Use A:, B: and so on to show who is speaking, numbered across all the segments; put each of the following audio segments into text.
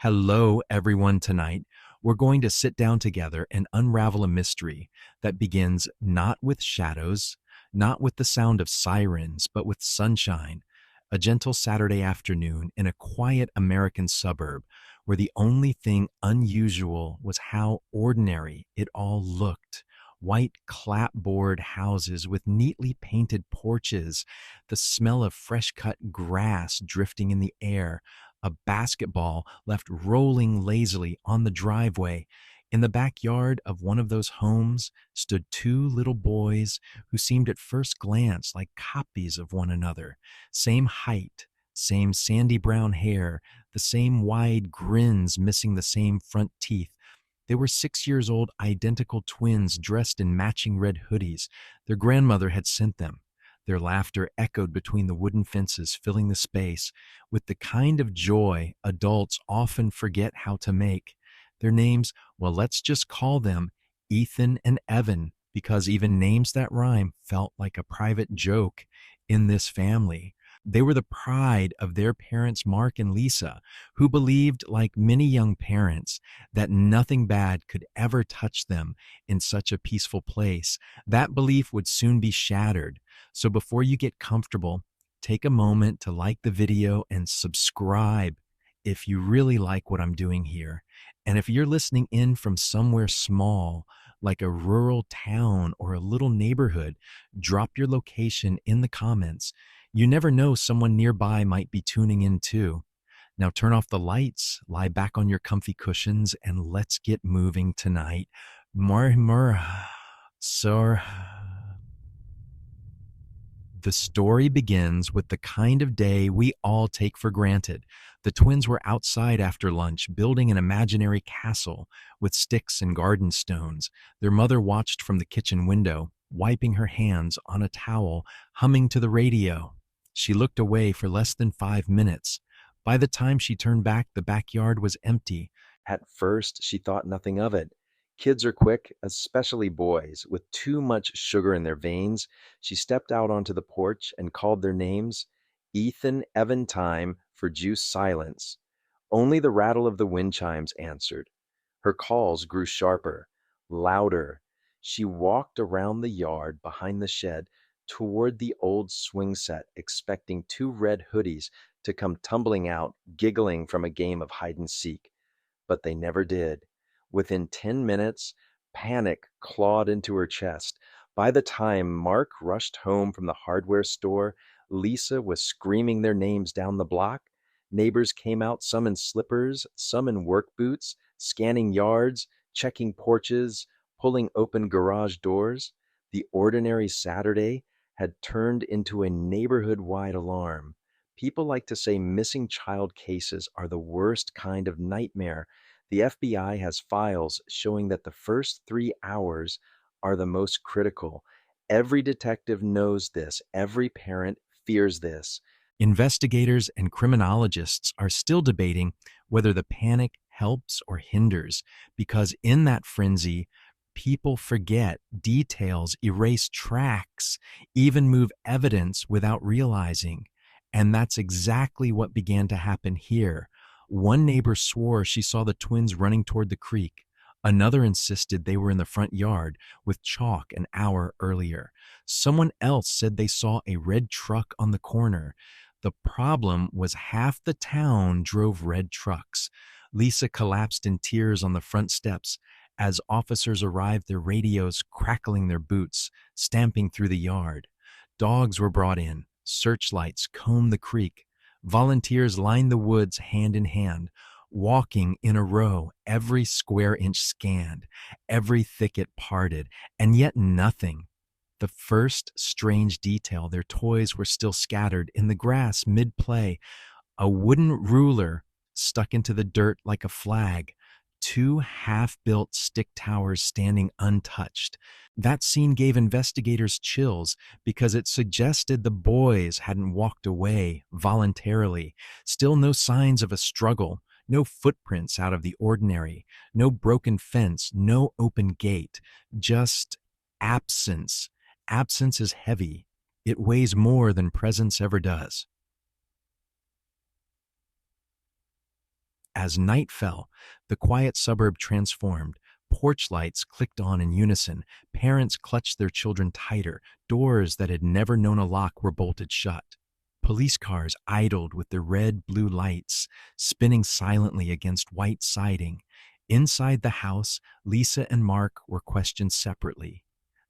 A: Hello, everyone. Tonight, we're going to sit down together and unravel a mystery that begins not with shadows, not with the sound of sirens, but with sunshine. A gentle Saturday afternoon in a quiet American suburb where the only thing unusual was how ordinary it all looked. White clapboard houses with neatly painted porches, the smell of fresh cut grass drifting in the air, a basketball left rolling lazily on the driveway. In the backyard of one of those homes stood two little boys who seemed at first glance like copies of one another. Same height, same sandy brown hair, the same wide grins missing the same front teeth. They were 6 years old, identical twins dressed in matching red hoodies. Their grandmother had sent them. Their laughter echoed between the wooden fences, filling the space with the kind of joy adults often forget how to make. Their names, well, let's just call them Ethan and Evan, because even names that rhyme felt like a private joke in this family. They were the pride of their parents, Mark and Lisa, who believed, like many young parents, that nothing bad could ever touch them in such a peaceful place. That belief would soon be shattered. So before you get comfortable, take a moment to like the video and subscribe if you really like what I'm doing here. And if you're listening in from somewhere small, like a rural town or a little neighborhood, drop your location in the comments. You never know, someone nearby might be tuning in too. Now turn off the lights, lie back on your comfy cushions, and let's get moving tonight. Sir. The story begins with the kind of day we all take for granted. The twins were outside after lunch, building an imaginary castle with sticks and garden stones. Their mother watched from the kitchen window, wiping her hands on a towel, humming to the radio. She looked away for less than 5 minutes. By the time she turned back, the backyard was empty. At first, she thought nothing of it. Kids are quick, especially boys, with too much sugar in their veins. She stepped out onto the porch and called their names. Ethan, Evan, time for juice silence. Only the rattle of the wind chimes answered. Her calls grew sharper, louder. She walked around the yard behind the shed toward the old swing set, expecting two red hoodies to come tumbling out, giggling from a game of hide and seek. But they never did. Within 10 minutes, panic clawed into her chest. By the time Mark rushed home from the hardware store, Lisa was screaming their names down the block. Neighbors came out, some in slippers, some in work boots, scanning yards, checking porches, pulling open garage doors. The ordinary Saturday had turned into a neighborhood-wide alarm. People like to say missing child cases are the worst kind of nightmare. The FBI has files showing that the first 3 hours are the most critical. Every detective knows this. Every parent fears this. Investigators and criminologists are still debating whether the panic helps or hinders, because in that frenzy, people forget details, erase tracks, even move evidence without realizing. And that's exactly what began to happen here. One neighbor swore she saw the twins running toward the creek. Another insisted they were in the front yard with chalk an hour earlier. Someone else said they saw a red truck on the corner. The problem was half the town drove red trucks. Lisa collapsed in tears on the front steps as officers arrived, their radios crackling their boots, stamping through the yard. Dogs were brought in. Searchlights combed the creek. Volunteers lined the woods hand in hand, walking in a row, every square inch scanned, every thicket parted, and yet nothing. The first strange detail, their toys were still scattered in the grass mid-play. A wooden ruler stuck into the dirt like a flag. Two half-built stick towers standing untouched. That scene gave investigators chills because it suggested the boys hadn't walked away voluntarily. Still no signs of a struggle, no footprints out of the ordinary, no broken fence, no open gate, just absence. Absence is heavy. It weighs more than presence ever does. As night fell, the quiet suburb transformed. Porch lights clicked on in unison. Parents clutched their children tighter. Doors that had never known a lock were bolted shut. Police cars idled with their red blue lights, spinning silently against white siding. Inside the house, Lisa and Mark were questioned separately.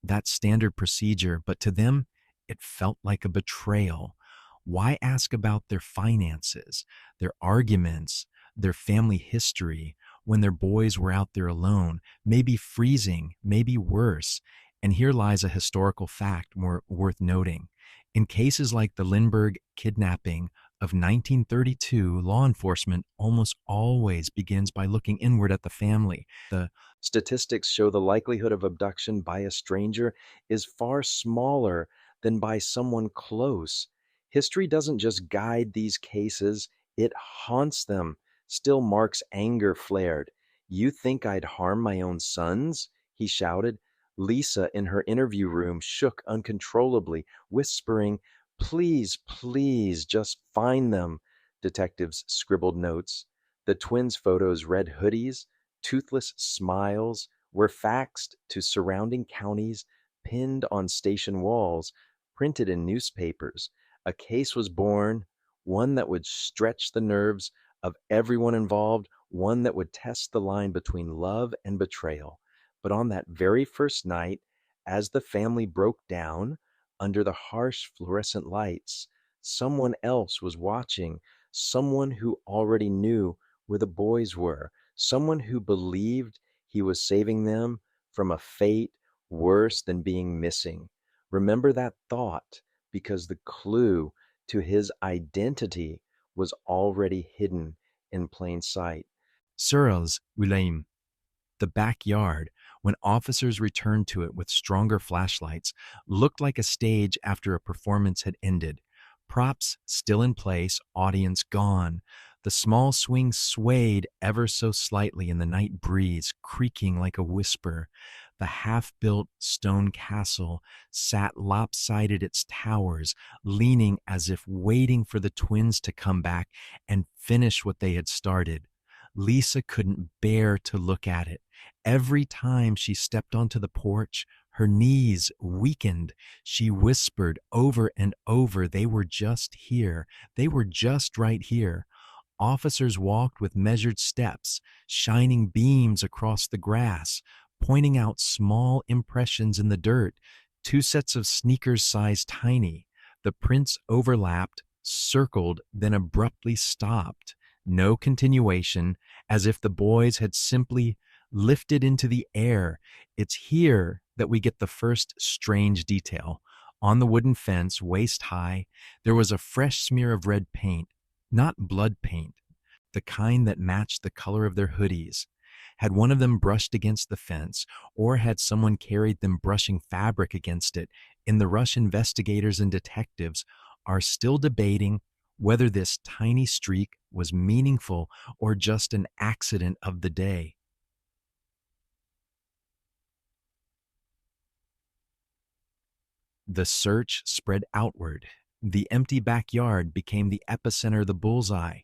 A: That's standard procedure, but to them, it felt like a betrayal. Why ask about their finances, their arguments, their family history when their boys were out there alone, maybe freezing, maybe worse? And here lies a historical fact worth noting. In cases like the Lindbergh kidnapping of 1932, law enforcement almost always begins by looking inward at the family. The statistics show the likelihood of abduction by a stranger is far smaller than by someone close. History doesn't just guide these cases, it haunts them. Still, Mark's anger flared. "You think I'd harm my own sons?" he shouted. Lisa, in her interview room, shook uncontrollably, whispering, "Please, please, just find them." Detectives scribbled notes. The twins' photos read hoodies, toothless smiles, were faxed to surrounding counties, pinned on station walls, printed in newspapers. A case was born, one that would stretch the nerves of everyone involved, one that would test the line between love and betrayal. But on that very first night, as the family broke down under the harsh fluorescent lights, someone else was watching, someone who already knew where the boys were, someone who believed he was saving them from a fate worse than being missing. Remember that thought, because the clue to his identity was already hidden in plain sight. Searles Wilaim, the backyard, when officers returned to it with stronger flashlights, looked like a stage after a performance had ended. Props still in place, audience gone. The small swing swayed ever so slightly in the night breeze, creaking like a whisper. The half-built stone castle sat lopsided its towers, leaning as if waiting for the twins to come back and finish what they had started. Lisa couldn't bear to look at it. Every time she stepped onto the porch, her knees weakened. She whispered over and over, "They were just here. They were just right here." Officers walked with measured steps, shining beams across the grass, pointing out small impressions in the dirt, two sets of sneakers sized tiny. The prints overlapped, circled, then abruptly stopped. No continuation, as if the boys had simply lifted into the air. It's here that we get the first strange detail. On the wooden fence, waist high, there was a fresh smear of red paint, not blood paint, the kind that matched the color of their hoodies. Had one of them brushed against the fence, or had someone carried them brushing fabric against it? In the rush, investigators and detectives are still debating whether this tiny streak was meaningful or just an accident of the day. The search spread outward. The empty backyard became the epicenter, the bullseye.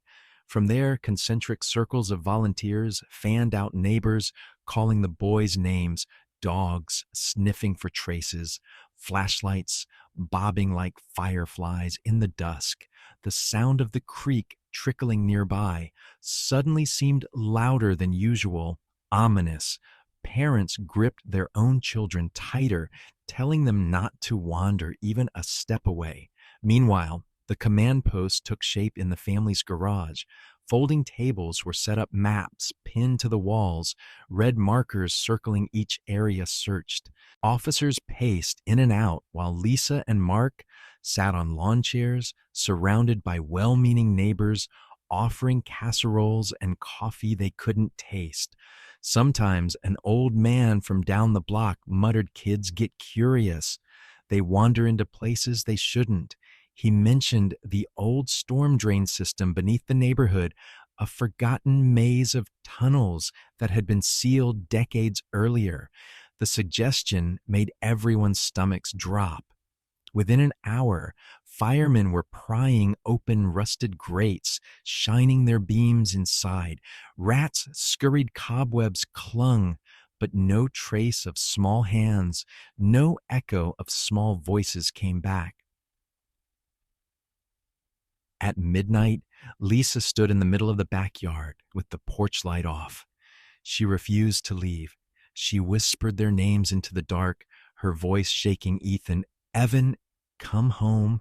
A: From there, concentric circles of volunteers fanned out neighbors, calling the boys names, dogs sniffing for traces, flashlights bobbing like fireflies in the dusk. The sound of the creek trickling nearby suddenly seemed louder than usual, ominous. Parents gripped their own children tighter, telling them not to wander even a step away. Meanwhile, the command post took shape in the family's garage. Folding tables were set up, maps pinned to the walls, red markers circling each area searched. Officers paced in and out while Lisa and Mark sat on lawn chairs, surrounded by well-meaning neighbors, offering casseroles and coffee they couldn't taste. Sometimes an old man from down the block muttered, "Kids get curious. They wander into places they shouldn't." He mentioned the old storm drain system beneath the neighborhood, a forgotten maze of tunnels that had been sealed decades earlier. The suggestion made everyone's stomachs drop. Within an hour, Firemen were prying open rusted grates, shining their beams inside. Rats' scurried cobwebs clung, but no trace of small hands, no echo of small voices came back. At midnight, Lisa stood in the middle of the backyard with the porch light off. She refused to leave. She whispered their names into the dark, her voice shaking Ethan. Evan, come home.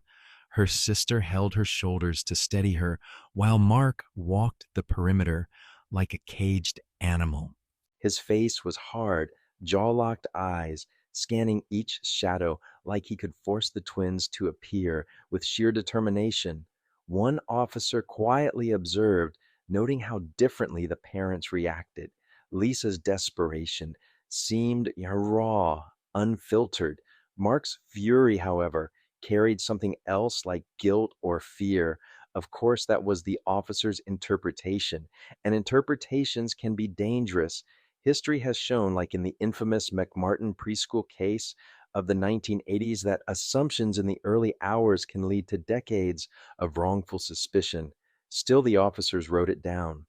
A: Her sister held her shoulders to steady her, while Mark walked the perimeter like a caged animal. His face was hard, jaw-locked eyes, scanning each shadow like he could force the twins to appear with sheer determination. One officer quietly observed, noting how differently the parents reacted. Lisa's desperation seemed raw, unfiltered. Mark's fury, however, carried something else like guilt or fear. Of course, that was the officer's interpretation, and interpretations can be dangerous. History has shown, like in the infamous McMartin preschool case of the 1980s, that assumptions in the early hours can lead to decades of wrongful suspicion. Still, the officers wrote it down.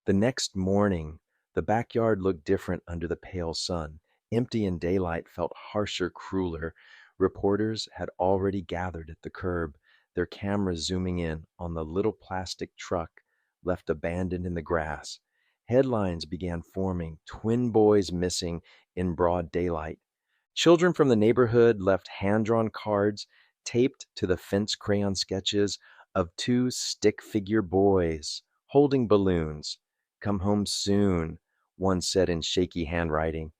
A: The next morning, the backyard looked different under the pale sun. Empty in daylight felt harsher, crueler. Reporters had already gathered at the curb, their cameras zooming in on the little plastic truck left abandoned in the grass. Headlines began forming, twin boys missing in broad daylight. Children from the neighborhood left hand-drawn cards taped to the fence crayon sketches of two stick-figure boys holding balloons. "Come home soon," one said in shaky handwriting.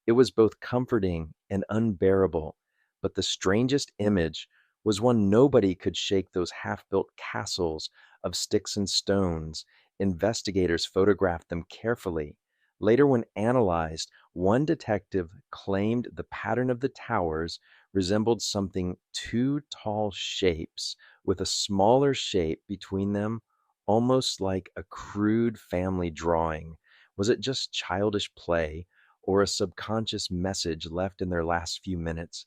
A: It was both comforting and unbearable, but the strangest image was one nobody could shake: those half-built castles of sticks and stones. Investigators photographed them carefully. Later, when analyzed, one detective claimed the pattern of the towers resembled something: two tall shapes with a smaller shape between them, almost like a crude family drawing. Was it just childish play, or a subconscious message left in their last few minutes?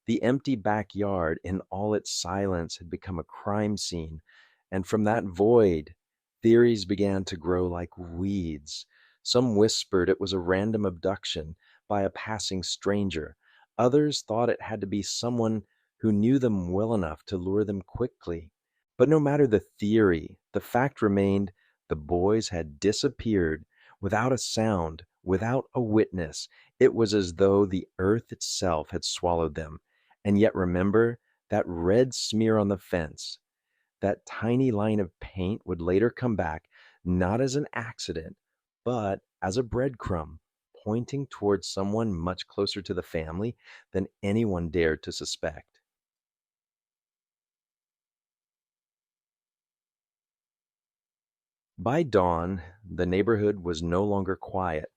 A: The empty backyard, in all its silence, had become a crime scene, and from that void, theories began to grow like weeds. Some whispered it was a random abduction by a passing stranger. Others thought it had to be someone who knew them well enough to lure them quickly. But no matter the theory, the fact remained: the boys had disappeared without a sound, without a witness. It was as though the earth itself had swallowed them. And yet, remember, that red smear on the fence, that tiny line of paint would later come back, not as an accident, but as a breadcrumb, pointing towards someone much closer to the family than anyone dared to suspect. By dawn, the neighborhood was no longer quiet.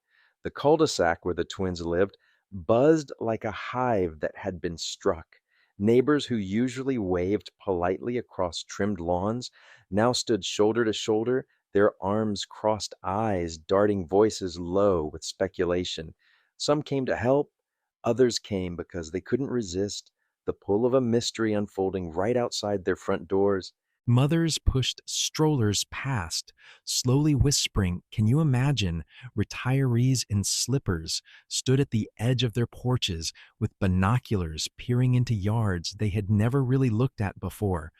A: The cul-de-sac where the twins lived buzzed like a hive that had been struck. Neighbors who usually waved politely across trimmed lawns now stood shoulder to shoulder, their arms crossed, eyes darting, voices low with speculation. Some came to help, others came because they couldn't resist the pull of a mystery unfolding right outside their front doors. Mothers pushed strollers past, slowly whispering. Can you imagine? Retirees in slippers stood at the edge of their porches with binoculars peering into yards they had never really looked at before.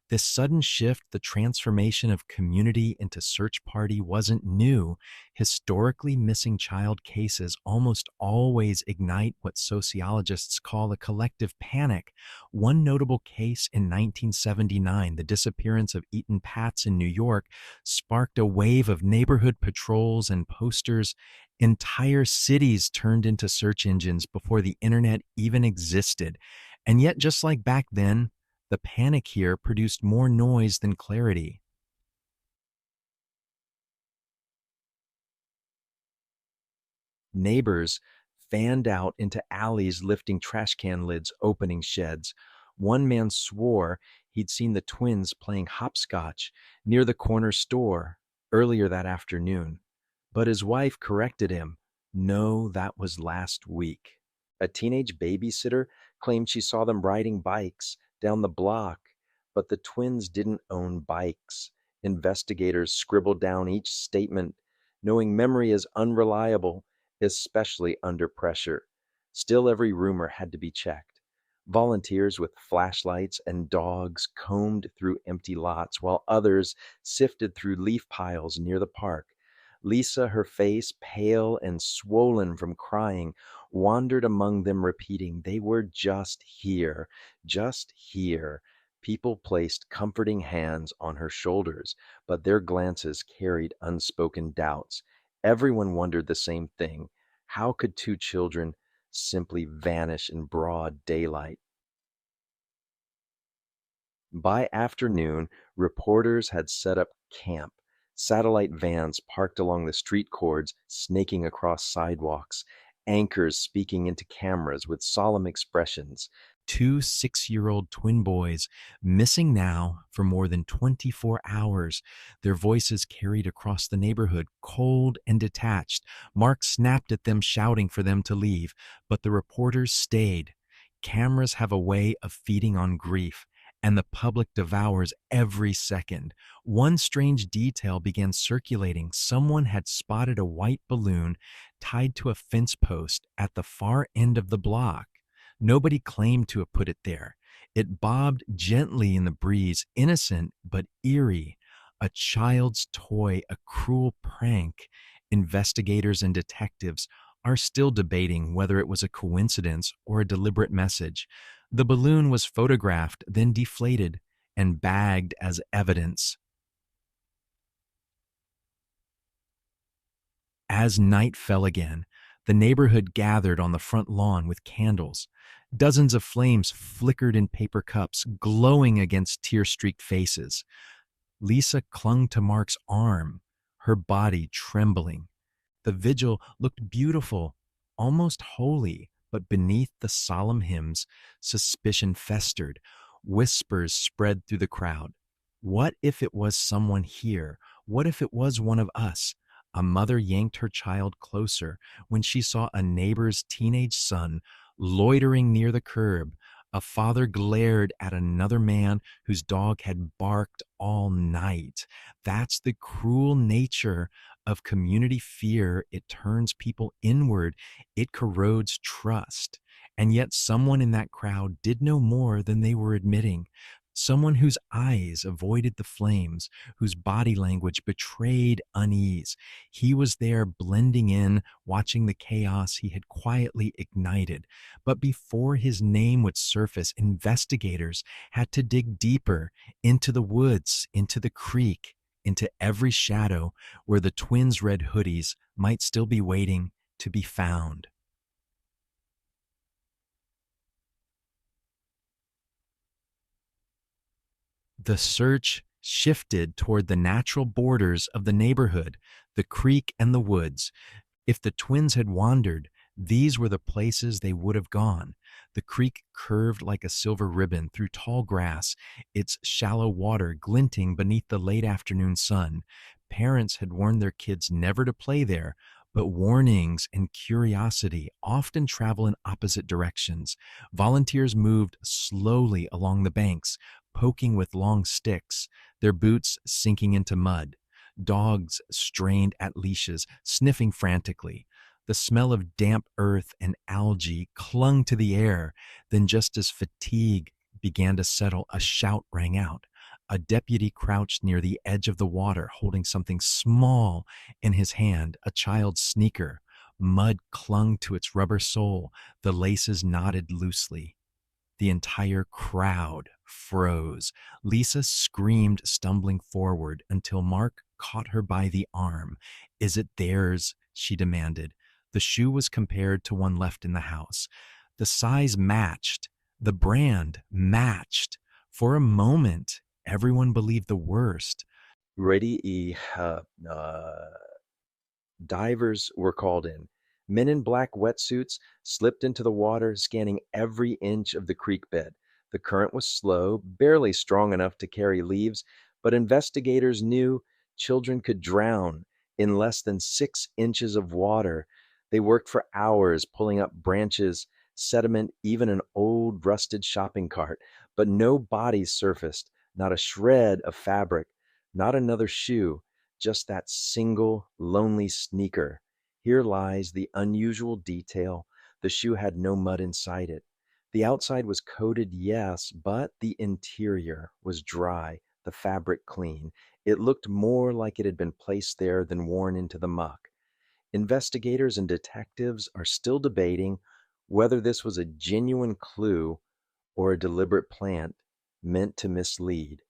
A: This sudden shift, the transformation of community into search party, wasn't new. Historically, missing child cases almost always ignite what sociologists call a collective panic. One notable case in 1979, the disappearance of Eaton Patz in New York, sparked a wave of neighborhood patrols and posters. Entire cities turned into search engines before the internet even existed. And yet, just like back then, the panic here produced more noise than clarity. Neighbors fanned out into alleys, lifting trash can lids, opening sheds. One man swore he'd seen the twins playing hopscotch near the corner store earlier that afternoon. But his wife corrected him. No, that was last week. A teenage babysitter claimed she saw them riding bikes down the block, but the twins didn't own bikes. Investigators scribbled down each statement, knowing memory is unreliable, especially under pressure. Still, every rumor had to be checked. Volunteers with flashlights and dogs combed through empty lots, while others sifted through leaf piles near the park. Lisa, her face pale and swollen from crying, wandered among them, repeating, "They were just here, just here." People placed comforting hands on her shoulders, but their glances carried unspoken doubts. Everyone wondered the same thing. How could two children simply vanish in broad daylight? By afternoon, reporters had set up camp. Satellite vans parked along the street cords, snaking across sidewalks, anchors speaking into cameras with solemn expressions. Two 6-year-old twin boys, missing now for more than 24 hours. Their voices carried across the neighborhood, cold and detached. Mark snapped at them, shouting for them to leave, but the reporters stayed. Cameras have a way of feeding on grief, and the public devours every second. One strange detail began circulating. Someone had spotted a white balloon tied to a fence post at the far end of the block. Nobody claimed to have put it there. It bobbed gently in the breeze, innocent but eerie. A child's toy, a cruel prank. Investigators and detectives are still debating whether it was a coincidence or a deliberate message. The balloon was photographed, then deflated and bagged as evidence. As night fell again, the neighborhood gathered on the front lawn with candles. Dozens of flames flickered in paper cups, glowing against tear-streaked faces. Lisa clung to Mark's arm, her body trembling. The vigil looked beautiful, almost holy, but beneath the solemn hymns, suspicion festered. Whispers spread through the crowd. What if it was someone here? What if it was one of us? A mother yanked her child closer when she saw a neighbor's teenage son loitering near the curb. A father glared at another man whose dog had barked all night. That's the cruel nature of community fear. It turns people inward, it corrodes trust. And yet, someone in that crowd did know more than they were admitting. Someone whose eyes avoided the flames, whose body language betrayed unease. He was there blending in, watching the chaos he had quietly ignited. But before his name would surface, investigators had to dig deeper into the woods, into the creek, into every shadow where the twins' red hoodies might still be waiting to be found. The search shifted toward the natural borders of the neighborhood, the creek and the woods. If the twins had wandered, these were the places they would have gone. The creek curved like a silver ribbon through tall grass, its shallow water glinting beneath the late afternoon sun. Parents had warned their kids never to play there, but warnings and curiosity often travel in opposite directions. Volunteers moved slowly along the banks, poking with long sticks, their boots sinking into mud. Dogs strained at leashes, sniffing frantically. The smell of damp earth and algae clung to the air. Then, just as fatigue began to settle, a shout rang out. A deputy crouched near the edge of the water, holding something small in his hand, a child's sneaker. Mud clung to its rubber sole, the laces knotted loosely. The entire crowd froze. Lisa screamed, stumbling forward, until Mark caught her by the arm. "Is it theirs?" she demanded. The shoe was compared to one left in the house. The size matched. The brand matched. For a moment, everyone believed the worst. Ready, divers were called in. Men in black wetsuits slipped into the water, scanning every inch of the creek bed. The current was slow, barely strong enough to carry leaves, but investigators knew children could drown in less than 6 inches of water. They worked for hours pulling up branches, sediment, even an old rusted shopping cart, but no bodies surfaced, not a shred of fabric, not another shoe, just that single lonely sneaker. Here lies the unusual detail. The shoe had no mud inside it. The outside was coated, yes, but the interior was dry, the fabric clean. It looked more like it had been placed there than worn into the muck. Investigators and detectives are still debating whether this was a genuine clue or a deliberate plant meant to mislead.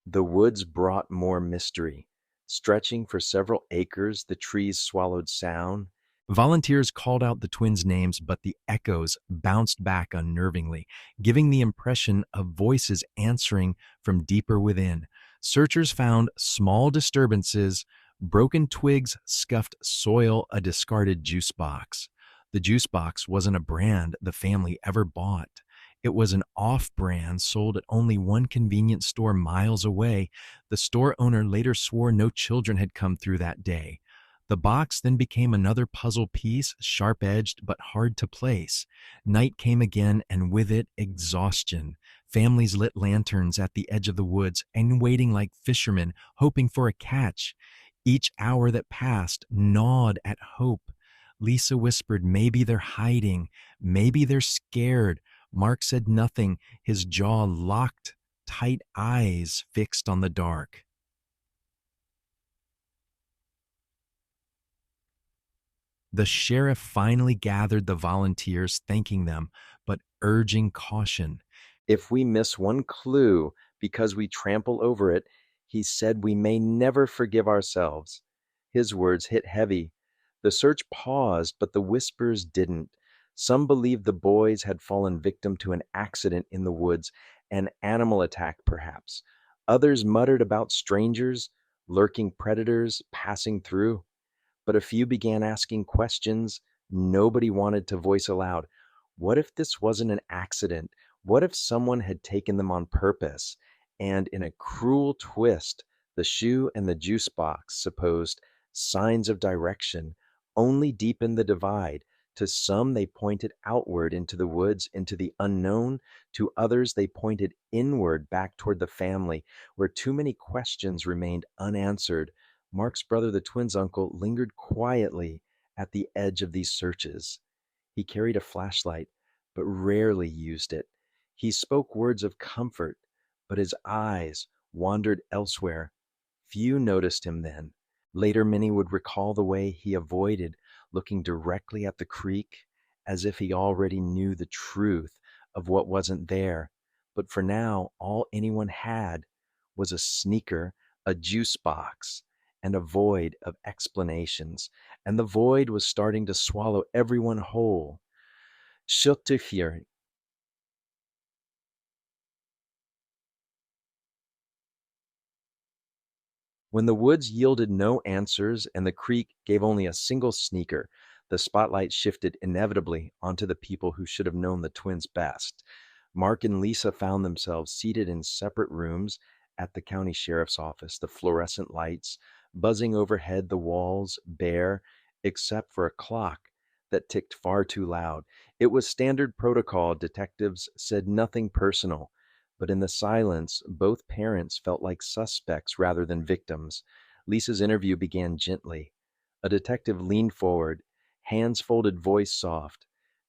A: The woods brought more mystery. Stretching for several acres, the trees swallowed sound. Volunteers called out the twins' names, but the echoes bounced back unnervingly, giving the impression of voices answering from deeper within. Searchers found small disturbances, broken twigs, scuffed soil, a discarded juice box. The juice box wasn't a brand the family ever bought. It was an off brand sold at only one convenience store miles away. The store owner later swore no children had come through that day. The box then became another puzzle piece, sharp edged but hard to place. Night came again, and with it, exhaustion. Families lit lanterns at the edge of the woods and waiting like fishermen, hoping for a catch. Each hour that passed gnawed at hope. Lisa whispered, maybe they're hiding, maybe they're scared. Mark said nothing, his jaw locked, tight eyes fixed on the dark. The sheriff finally gathered the volunteers, thanking them, but urging caution. If we miss one clue because we trample over it, he said we may never forgive ourselves. His words hit heavy. The search paused, but the whispers didn't. Some believed the boys had fallen victim to an accident in the woods, an animal attack perhaps. Others muttered about strangers, lurking predators passing through. But a few began asking questions nobody wanted to voice aloud. What if this wasn't an accident? What if someone had taken them on purpose? And in a cruel twist, the shoe and the juice box, supposed signs of direction, only deepened the divide. To some, they pointed outward into the woods, into the unknown. To others, they pointed inward back toward the family, where too many questions remained unanswered. Mark's brother, the twins' uncle, lingered quietly at the edge of these searches. He carried a flashlight, but rarely used it. He spoke words of comfort, but his eyes wandered elsewhere. Few noticed him then. Later, many would recall the way he avoided looking directly at the creek, as if he already knew the truth of what wasn't there. But for now, all anyone had was a sneaker, a juice box, and a void of explanations. And the void was starting to swallow everyone whole. Schuttifier. When the woods yielded no answers and the creek gave only a single sneaker, the spotlight shifted inevitably onto the people who should have known the twins best. Mark and Lisa found themselves seated in separate rooms at the county sheriff's office, the fluorescent lights buzzing overhead, the walls bare except for a clock that ticked far too loud. It was standard protocol. Detectives said nothing personal, but in the silence, both parents felt like suspects rather than victims. Lisa's interview began gently. A detective leaned forward, hands folded, voice soft.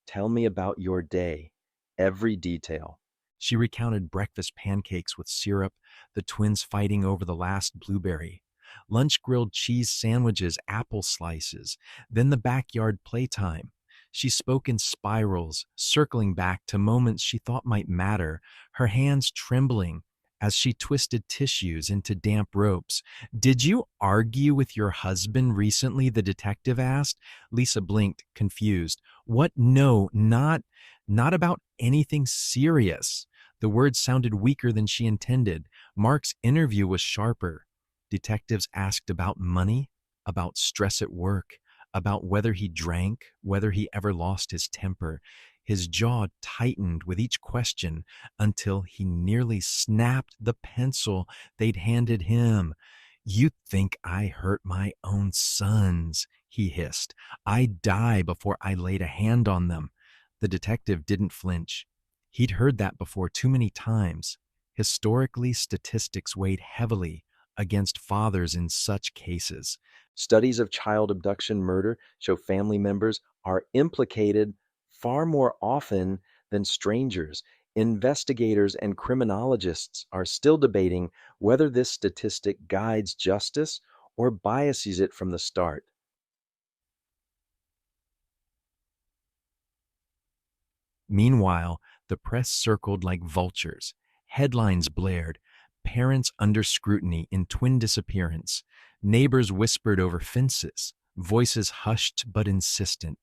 A: Tell me about your day, every detail. She recounted breakfast pancakes with syrup, the twins fighting over the last blueberry, lunch grilled cheese sandwiches, apple slices, then the backyard playtime. She spoke in spirals, circling back to moments she thought might matter, her hands trembling as she twisted tissues into damp ropes. Did you argue with your husband recently? The detective asked. Lisa blinked, confused. What? No, not about anything serious. The words sounded weaker than she intended. Mark's interview was sharper. Detectives asked about money, about stress at work, about whether he drank, whether he ever lost his temper. His jaw tightened with each question until he nearly snapped the pencil they'd handed him. "You think I hurt my own sons," he hissed. "I'd die before I laid a hand on them." The detective didn't flinch. He'd heard that before too many times. Historically, statistics weighed heavily against fathers in such cases. Studies of child abduction murder show family members are implicated far more often than strangers. Investigators and criminologists are still debating whether this statistic guides justice or biases it from the start. Meanwhile, the press circled like vultures. Headlines blared, parents under scrutiny in twin disappearance. Neighbors whispered over fences, voices hushed but insistent.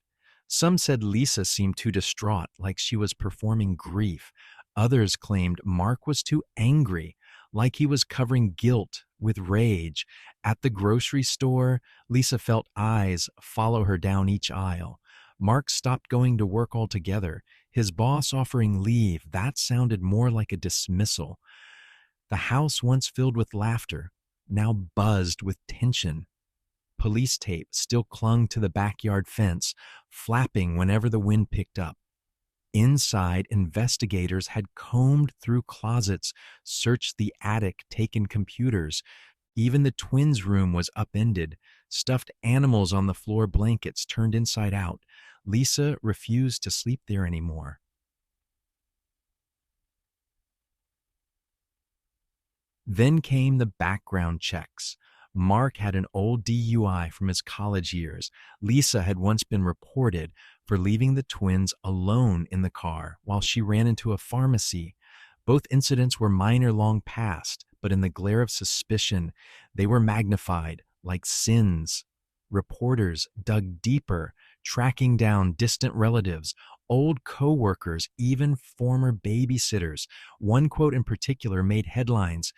A: Some said Lisa seemed too distraught, like she was performing grief. Others claimed Mark was too angry, like he was covering guilt with rage. At the grocery store, Lisa felt eyes follow her down each aisle. Mark stopped going to work altogether. His boss offering leave, that sounded more like a dismissal. The house, once filled with laughter, now buzzed with tension. Police tape still clung to the backyard fence, flapping whenever the wind picked up. Inside, investigators had combed through closets, searched the attic, taken computers. Even the twins' room was upended, stuffed animals on the floor, blankets turned inside out. Lisa refused to sleep there anymore. Then came the background checks. Mark had an old DUI from his college years. Lisa had once been reported for leaving the twins alone in the car while she ran into a pharmacy. Both incidents were minor long past, but in the glare of suspicion, they were magnified like sins. Reporters dug deeper, tracking down distant relatives, old coworkers, even former babysitters. One quote in particular made headlines.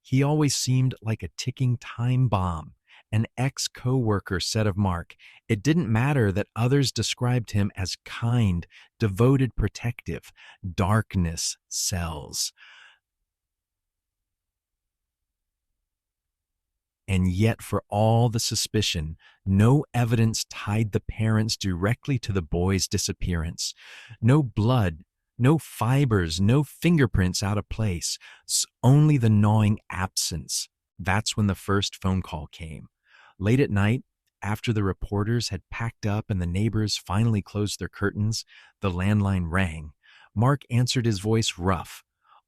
A: "He always seemed like a ticking time bomb." An ex coworker said of Mark, "It didn't matter that others described him as kind, devoted, protective. Darkness sells." And yet, for all the suspicion, no evidence tied the parents directly to the boy's disappearance. No blood, no fibers, no fingerprints out of place, only the gnawing absence. That's when the first phone call came. Late at night, after the reporters had packed up and the neighbors finally closed their curtains, the landline rang. Mark answered, his voice rough.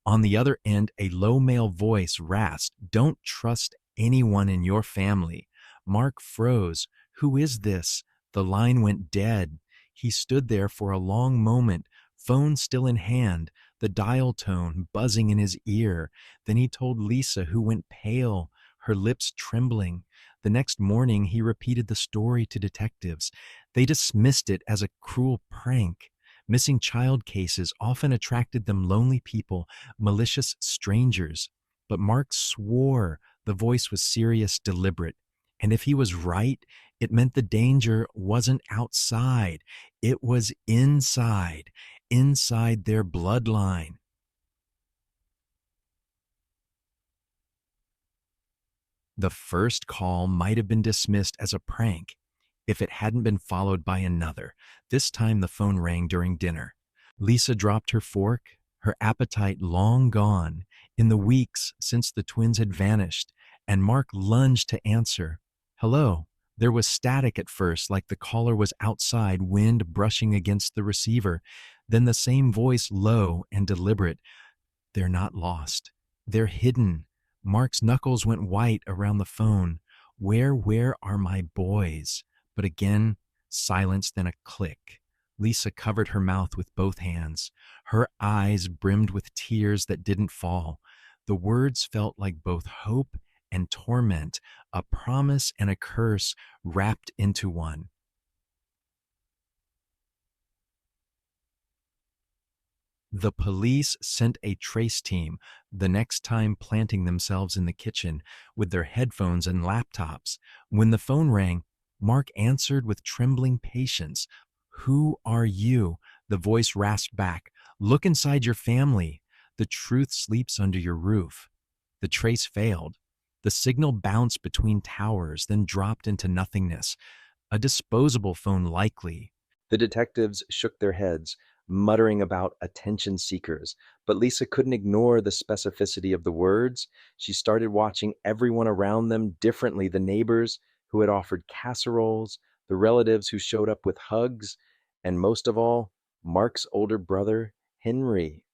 A: On the other end, a low male voice rasped, "Don't trust anyone in your family." Mark froze. "Who is this?" The line went dead. He stood there for a long moment, phone still in hand, the dial tone buzzing in his ear. Then he told Lisa, who went pale, her lips trembling. The next morning, he repeated the story to detectives. They dismissed it as a cruel prank. Missing child cases often attracted them lonely people, malicious strangers. But Mark swore the voice was serious, deliberate. And if he was right, it meant the danger wasn't outside. It was inside, inside their bloodline. The first call might have been dismissed as a prank if it hadn't been followed by another. This time the phone rang during dinner. Lisa dropped her fork, her appetite long gone in the weeks since the twins had vanished, and Mark lunged to answer. "Hello." There was static at first, like the caller was outside, wind brushing against the receiver. Then the same voice, low and deliberate. "They're not lost. They're hidden." Mark's knuckles went white around the phone. Where are my boys?" But again, silence, then a click. Lisa covered her mouth with both hands. Her eyes brimmed with tears that didn't fall. The words felt like both hope and torment, a promise and a curse wrapped into one. The police sent a trace team, the next time planting themselves in the kitchen with their headphones and laptops. When the phone rang, Mark answered with trembling patience. "Who are you?" The voice rasped back. "Look inside your family. The truth sleeps under your roof." The trace failed. The signal bounced between towers, then dropped into nothingness. A disposable phone, likely. The detectives shook their heads, muttering about attention seekers, but Lisa couldn't ignore the specificity of the words. She started watching everyone around them differently: the neighbors who had offered casseroles, the relatives who showed up with hugs, and most of all, Mark's older brother, Henry.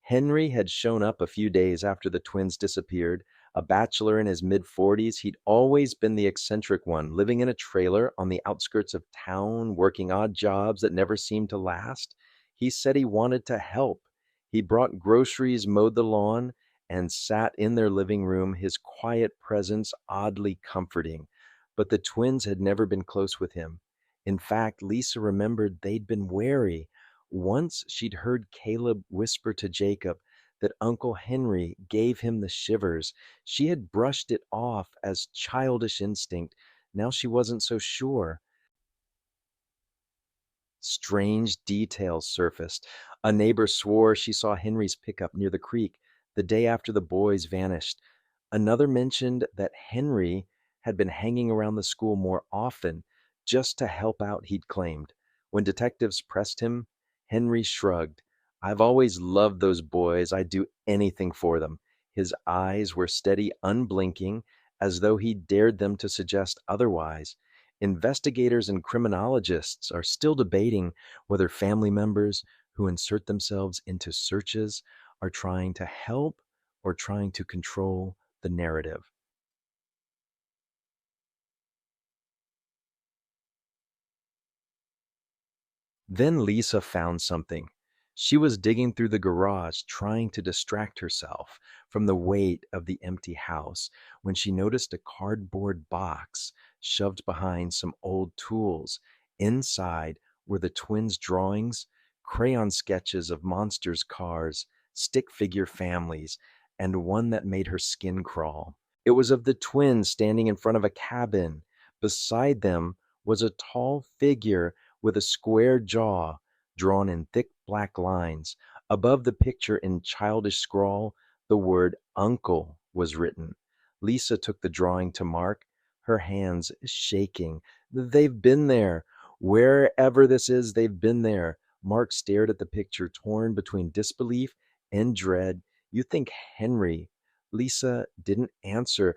A: Henry had shown up a few days after the twins disappeared. A bachelor in his mid 40s, he'd always been the eccentric one, living in a trailer on the outskirts of town, working odd jobs that never seemed to last. He said he wanted to help. He brought groceries, mowed the lawn, and sat in their living room, his quiet presence oddly comforting. But the twins had never been close with him. In fact, Lisa remembered they'd been wary. Once she'd heard Caleb whisper to Jacob that Uncle Henry gave him the shivers. She had brushed it off as childish instinct. Now she wasn't so sure. Strange details surfaced. A neighbor swore she saw Henry's pickup near the creek the day after the boys vanished. Another mentioned that Henry had been hanging around the school more often just to help out, he'd claimed. When detectives pressed him, Henry shrugged. "I've always loved those boys. I'd do anything for them." His eyes were steady, unblinking, as though he dared them to suggest otherwise. Investigators and criminologists are still debating whether family members who insert themselves into searches are trying to help or trying to control the narrative. Then Lisa found something. She was digging through the garage, trying to distract herself from the weight of the empty house, when she noticed a cardboard box shoved behind some old tools. Inside were the twins' drawings, crayon sketches of monsters' cars, stick figure families, and one that made her skin crawl. It was of the twins standing in front of a cabin. Beside them was a tall figure with a square jaw drawn in thick black lines. Above the picture, in childish scrawl, the word uncle was written. Lisa took the drawing to Mark, her hands shaking. "They've been there. Wherever this is, they've been there." Mark stared at the picture, torn between disbelief and dread. "You think Henry?" Lisa didn't answer.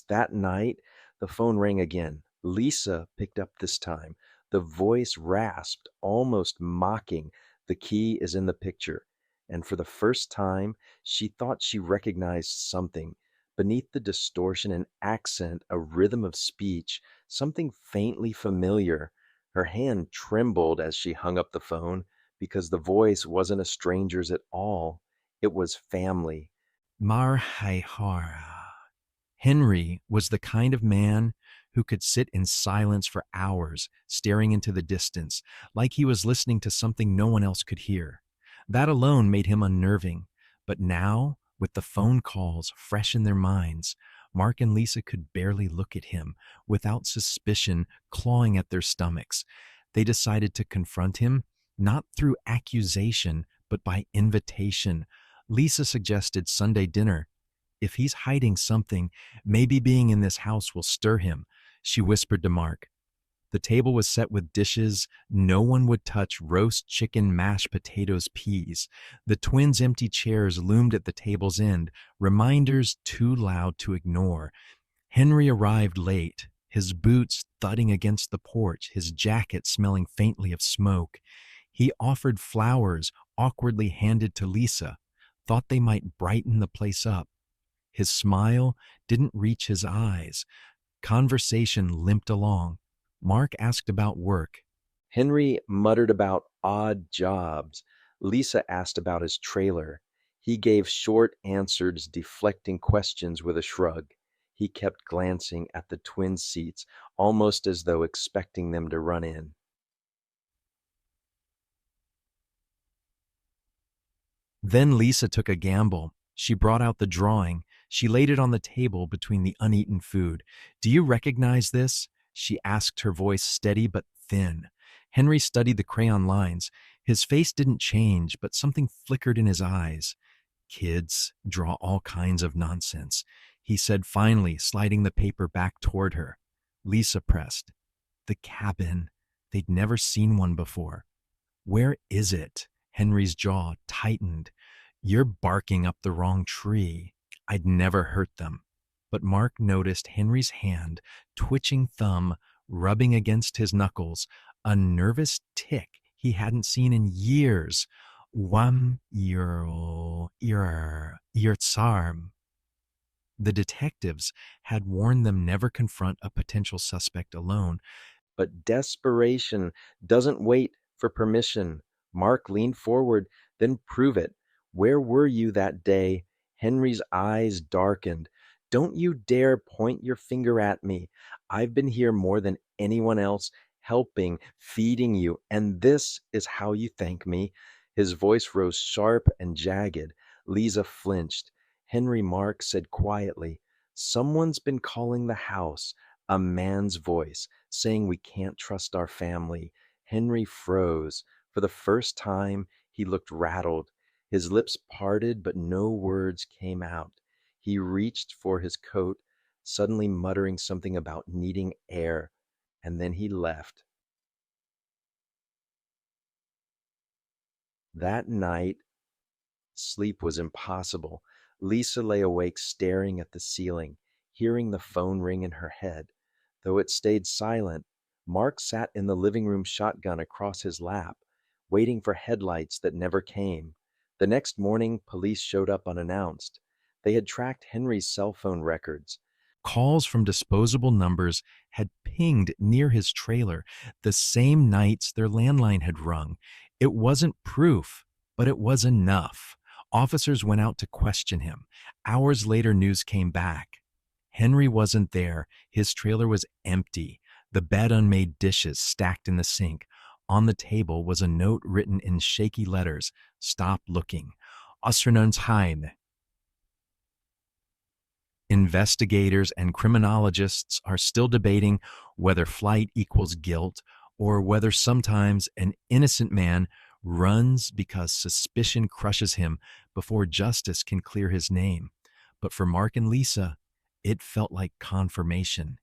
A: That night, the phone rang again. Lisa picked up this time. The voice rasped, almost mocking. "The key is in the picture." And for the first time, she thought she recognized something. Beneath the distortion and accent, a rhythm of speech, something faintly familiar. Her hand trembled as she hung up the phone, because the voice wasn't a stranger's at all. It was family. Marhaihara. Henry was the kind of man who could sit in silence for hours, staring into the distance, like he was listening to something no one else could hear. That alone made him unnerving. But now, with the phone calls fresh in their minds, Mark and Lisa could barely look at him without suspicion clawing at their stomachs. They decided to confront him, not through accusation, but by invitation. Lisa suggested Sunday dinner. "If he's hiding something, maybe being in this house will stir him," she whispered to Mark. The table was set with dishes no one would touch: roast chicken, mashed potatoes, peas. The twins' empty chairs loomed at the table's end, reminders too loud to ignore. Henry arrived late, his boots thudding against the porch, his jacket smelling faintly of smoke. He offered flowers, awkwardly handed to Lisa, thought they might brighten the place up. His smile didn't reach his eyes. Conversation limped along. Mark asked about work. Henry muttered about odd jobs. Lisa asked about his trailer. He gave short answers, deflecting questions with a shrug. He kept glancing at the twin seats, almost as though expecting them to run in. Then Lisa took a gamble. She brought out the drawing. She laid it on the table between the uneaten food. "Do you recognize this?" she asked, her voice steady but thin. Henry studied the crayon lines. His face didn't change, but something flickered in his eyes. Kids draw all kinds of nonsense, he said finally, sliding the paper back toward her. Lisa pressed. The cabin. They'd never seen one before. Where is it? Henry's jaw tightened. You're barking up the wrong tree. I'd never hurt them. But Mark noticed Henry's hand, twitching thumb, rubbing against his knuckles, a nervous tick he hadn't seen in years. Wam your tsarm. The detectives had warned them never confront a potential suspect alone, but desperation doesn't wait for permission. Mark leaned forward. Then prove it. Where were you that day? Henry's eyes darkened. Don't you dare point your finger at me. I've been here more than anyone else, helping, feeding you, and this is how you thank me. His voice rose sharp and jagged. Lisa flinched. Henry Mark said quietly, someone's been calling the house. A man's voice saying we can't trust our family. Henry froze. For the first time, he looked rattled. His lips parted, but no words came out. He reached for his coat, suddenly muttering something about needing air, and then he left. That night, sleep was impossible. Lisa lay awake staring at the ceiling, hearing the phone ring in her head. Though it stayed silent, Mark sat in the living room, shotgun across his lap, waiting for headlights that never came. The next morning, police showed up unannounced. They had tracked Henry's cell phone records. Calls from disposable numbers had pinged near his trailer the same nights their landline had rung. It wasn't proof, but it was enough. Officers went out to question him. Hours later, news came back. Henry wasn't there. His trailer was empty, the bed unmade dishes stacked in the sink. On the table was a note written in shaky letters, "Stop looking. Außerordnungsheim." Investigators and criminologists are still debating whether flight equals guilt or whether sometimes an innocent man runs because suspicion crushes him before justice can clear his name. But for Mark and Lisa, it felt like confirmation.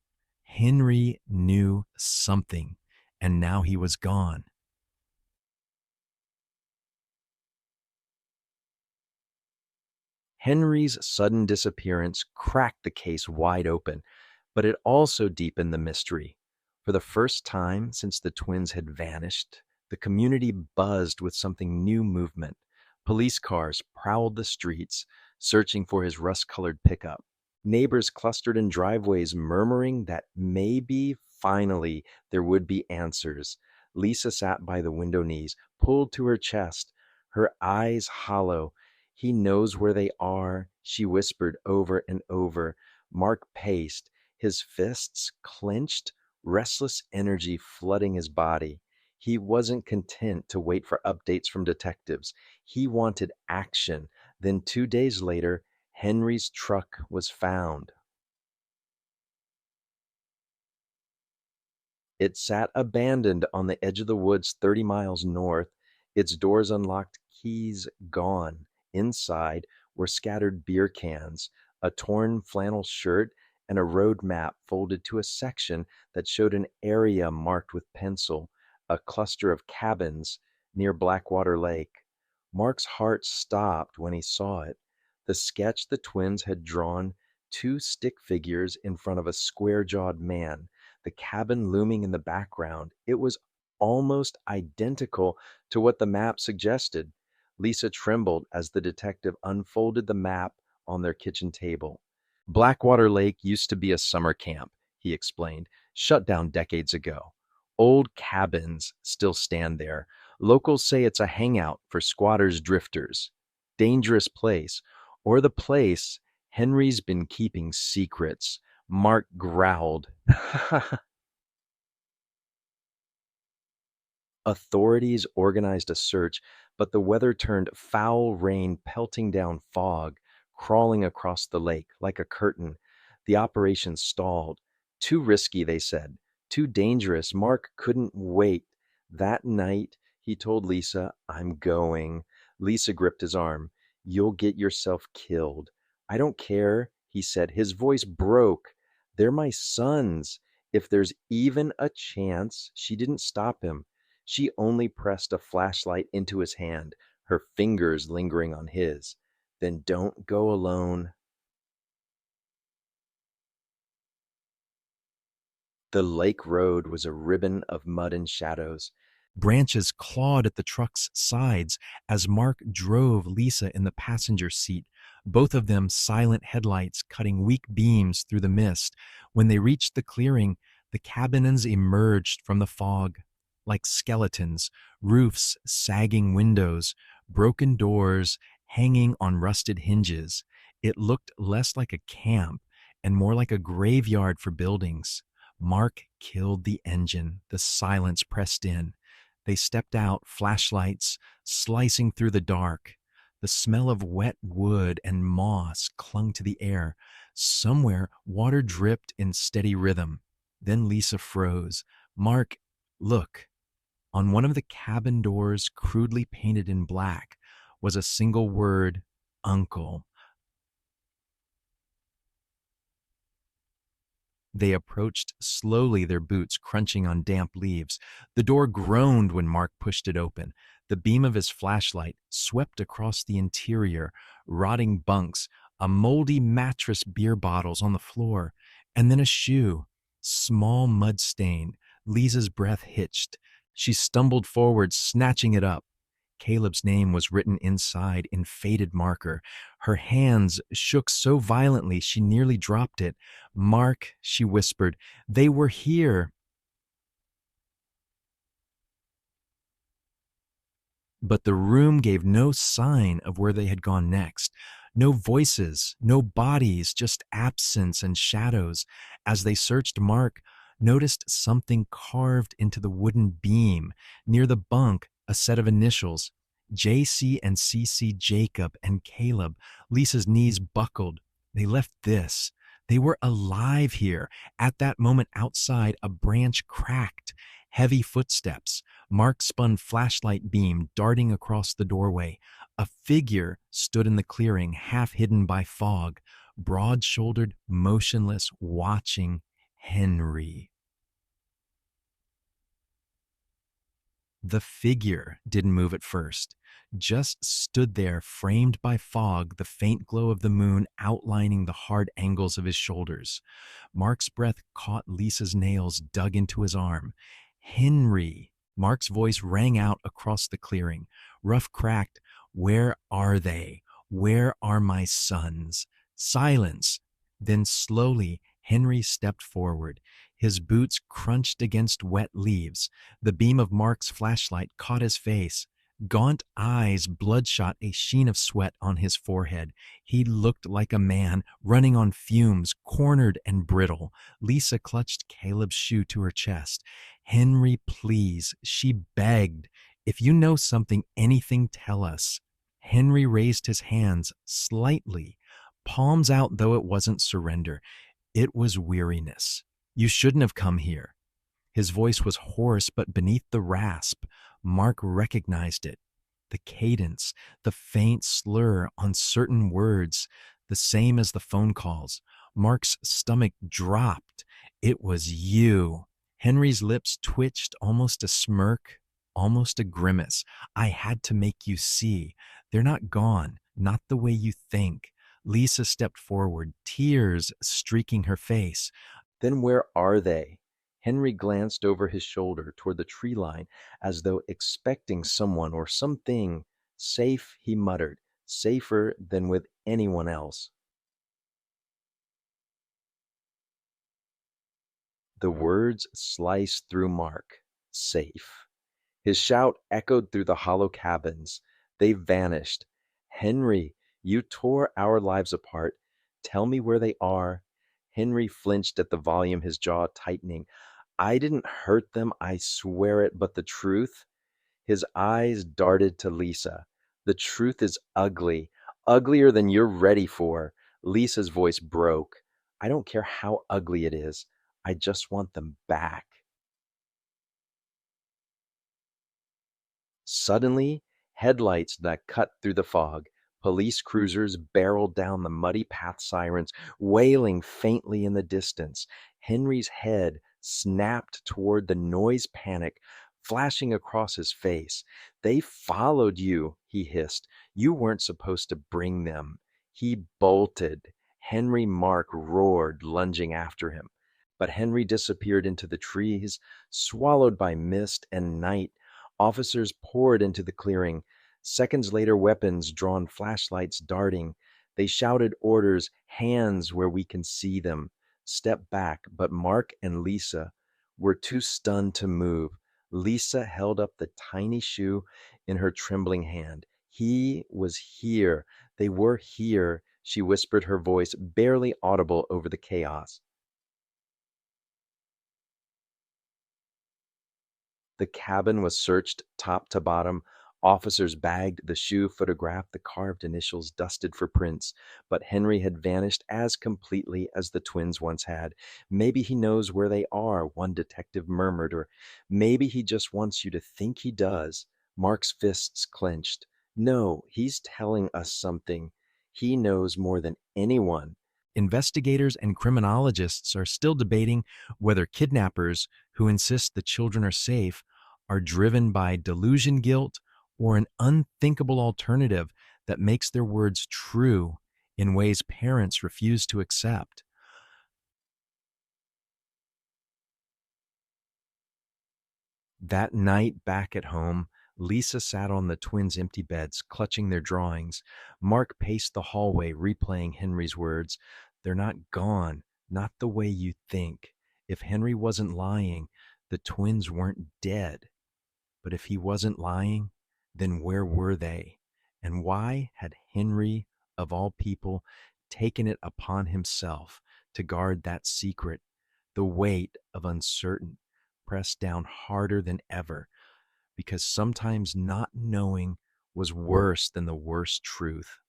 A: Henry knew something, and now he was gone. Henry's sudden disappearance cracked the case wide open, but it also deepened the mystery. For the first time since the twins had vanished, the community buzzed with something new movement. Police cars prowled the streets, searching for his rust colored pickup. Neighbors clustered in driveways, murmuring that maybe, finally, there would be answers. Lisa sat by the window knees, pulled to her chest, her eyes hollow. He knows where they are, she whispered over and over. Mark paced, his fists clenched, restless energy flooding his body. He wasn't content to wait for updates from detectives. He wanted action. Then 2 days later, Henry's truck was found. It sat abandoned on the edge of the woods 30 miles north, its doors unlocked, keys gone. Inside were scattered beer cans, a torn flannel shirt, and a road map folded to a section that showed an area marked with pencil, a cluster of cabins near Blackwater Lake. Mark's heart stopped when he saw it. The sketch the twins had drawn, two stick figures in front of a square-jawed man, the cabin looming in the background. It was almost identical to what the map suggested. Lisa trembled as the detective unfolded the map on their kitchen table. Blackwater Lake used to be a summer camp, he explained, shut down decades ago. Old cabins still stand there. Locals say it's a hangout for squatters drifters. Dangerous place, or the place Henry's been keeping secrets. Mark growled. Authorities organized a search, but the weather turned foul rain, pelting down fog, crawling across the lake like a curtain. The operation stalled. Too risky, they said. Too dangerous. Mark couldn't wait.
B: That night, he told Lisa, I'm going. Lisa gripped his arm. You'll get yourself killed. I don't care, he said. His voice broke. They're my sons. If there's even a chance, she didn't stop him. She only pressed a flashlight into his hand, her fingers lingering on his. Then don't go alone. The lake road was a ribbon of mud and shadows.
A: Branches clawed at the truck's sides as Mark drove Lisa in the passenger seat, both of them silent headlights cutting weak beams through the mist. When they reached the clearing, the cabins emerged from the fog like skeletons, roofs sagging windows, broken doors hanging on rusted hinges. It looked less like a camp and more like a graveyard for buildings. Mark killed the engine. The silence pressed in. They stepped out, flashlights slicing through the dark. The smell of wet wood and moss clung to the air. Somewhere, water dripped in steady rhythm. Then Lisa froze. Mark, look. On one of the cabin doors, crudely painted in black, was a single word, Uncle. They approached slowly, their boots crunching on damp leaves. The door groaned when Mark pushed it open. The beam of his flashlight swept across the interior, rotting bunks, a moldy mattress, beer bottles on the floor, and then a shoe, small mud stained. Lisa's breath hitched. She stumbled forward, snatching it up. Caleb's name was written inside in faded marker. Her hands shook so violently she nearly dropped it. Mark, she whispered, they were here. But the room gave no sign of where they had gone next. No voices, no bodies, just absence and shadows. As they searched, Mark noticed something carved into the wooden beam. Near the bunk, a set of initials, JC and CC Jacob and Caleb. Lisa's knees buckled. They left this. They were alive here. At that moment outside, a branch cracked. Heavy footsteps. Mark spun flashlight beam darting across the doorway. A figure stood in the clearing, half hidden by fog, broad-shouldered, motionless, watching Henry. The figure didn't move at first, just stood there, framed by fog, the faint glow of the moon outlining the hard angles of his shoulders. Mark's breath caught Lisa's nails dug into his arm. Henry! Mark's voice rang out across the clearing, rough cracked. Where are they? Where are my sons? Silence. Then slowly, Henry stepped forward. His boots crunched against wet leaves. The beam of Mark's flashlight caught his face. Gaunt eyes, bloodshot, a sheen of sweat on his forehead. He looked like a man running on fumes, cornered and brittle. Lisa clutched Caleb's shoe to her chest. Henry, please, she begged. If you know something, anything, tell us. Henry raised his hands slightly, palms out, though it wasn't surrender. It was weariness. You shouldn't have come here. His voice was hoarse, but beneath the rasp, Mark recognized it. The cadence, the faint slur on certain words, the same as the phone calls. Mark's stomach dropped. It was you. Henry's lips twitched, almost a smirk, almost a grimace. I had to make you see. They're not gone, not the way you think. Lisa stepped forward, tears streaking her face.
B: Then where are they? Henry glanced over his shoulder toward the tree line as though expecting someone or something. Safe, he muttered, safer than with anyone else. The words sliced through Mark. Safe. His shout echoed through the hollow cabins. They vanished. Henry, you tore our lives apart. Tell me where they are. Henry flinched at the volume, his jaw tightening. I didn't hurt them, I swear it, but the truth? His eyes darted to Lisa. The truth is ugly, uglier than you're ready for. Lisa's voice broke. I don't care how ugly it is. I just want them back. Suddenly, headlights that cut through the fog, police cruisers barreled down the muddy path, sirens wailing faintly in the distance. Henry's head snapped toward the noise, panic flashing across his face. "They followed you," he hissed. "You weren't supposed to bring them." He bolted. Henry Mark roared, lunging after him. But Henry disappeared into the trees, swallowed by mist and night. Officers poured into the clearing. Seconds later, weapons drawn, flashlights darting. They shouted orders, "Hands where we can see them." Step back, but Mark and Lisa were too stunned to move. Lisa held up the tiny shoe in her trembling hand. "He was here. They were here," she whispered, her voice barely audible over the chaos. The cabin was searched top to bottom. Officers bagged the shoe, photographed the carved initials, dusted for prints. But Henry had vanished as completely as the twins once had. "Maybe he knows where they are," one detective murmured, "or maybe he just wants you to think he does." Mark's fists clenched. "No, he's telling us something. He knows more than anyone."
A: Investigators and criminologists are still debating whether kidnappers who insist the children are safe are driven by delusion guilt or an unthinkable alternative that makes their words true in ways parents refuse to accept. That night back at home, Lisa sat on the twins' empty beds, clutching their drawings. Mark paced the hallway, replaying Henry's words. "They're not gone, not the way you think. If Henry wasn't lying, the twins weren't dead. But if he wasn't lying, then where were they? And why had Henry, of all people, taken it upon himself to guard that secret? The weight of uncertain pressed down harder than ever, because sometimes not knowing was worse than the worst truth.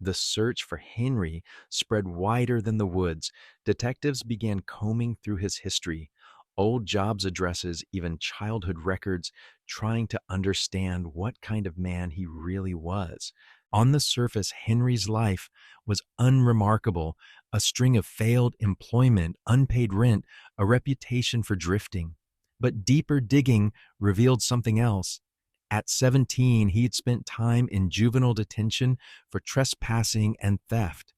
A: The search for Henry spread wider than the woods. Detectives began combing through his history, old jobs addresses, even childhood records, trying to understand what kind of man he really was. On the surface, Henry's life was unremarkable: a string of failed employment, unpaid rent, a reputation for drifting. But deeper digging revealed something else. At 17, he had spent time in juvenile detention for trespassing and theft.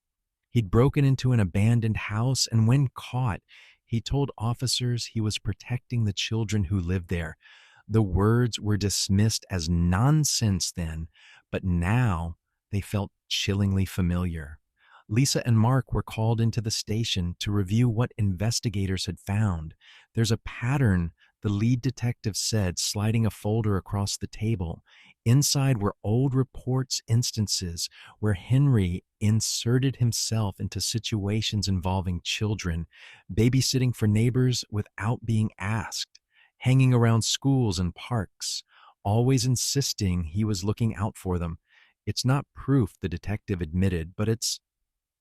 A: He'd broken into an abandoned house, and when caught, he told officers he was protecting the children who lived there. The words were dismissed as nonsense then, but now they felt chillingly familiar. Lisa and Mark were called into the station to review what investigators had found. "There's a pattern," the lead detective said, sliding a folder across the table. Inside were old reports, instances where Henry inserted himself into situations involving children, babysitting for neighbors without being asked, hanging around schools and parks, always insisting he was looking out for them. "It's not proof," the detective admitted, "but it's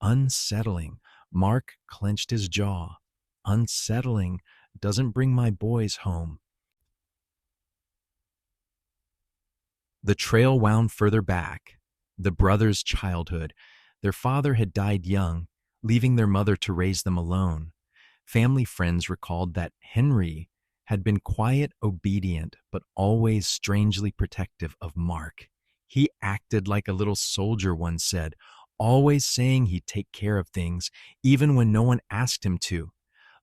A: unsettling." Mark clenched his jaw. "Unsettling doesn't bring my boys home." The trail wound further back, the brothers' childhood. Their father had died young, leaving their mother to raise them alone. Family friends recalled that Henry had been quiet, obedient, but always strangely protective of Mark. "He acted like a little soldier," one said, "always saying he'd take care of things, even when no one asked him to."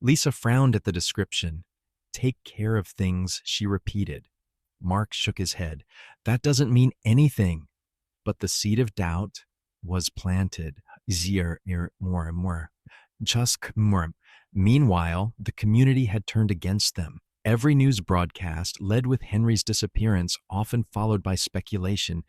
A: Lisa frowned at the description. "Take care of things," she repeated. Mark shook his head. "That doesn't mean anything." But the seed of doubt was planted. More and more. Just more. Meanwhile, the community had turned against them. Every news broadcast led with Henry's disappearance, often followed by speculation.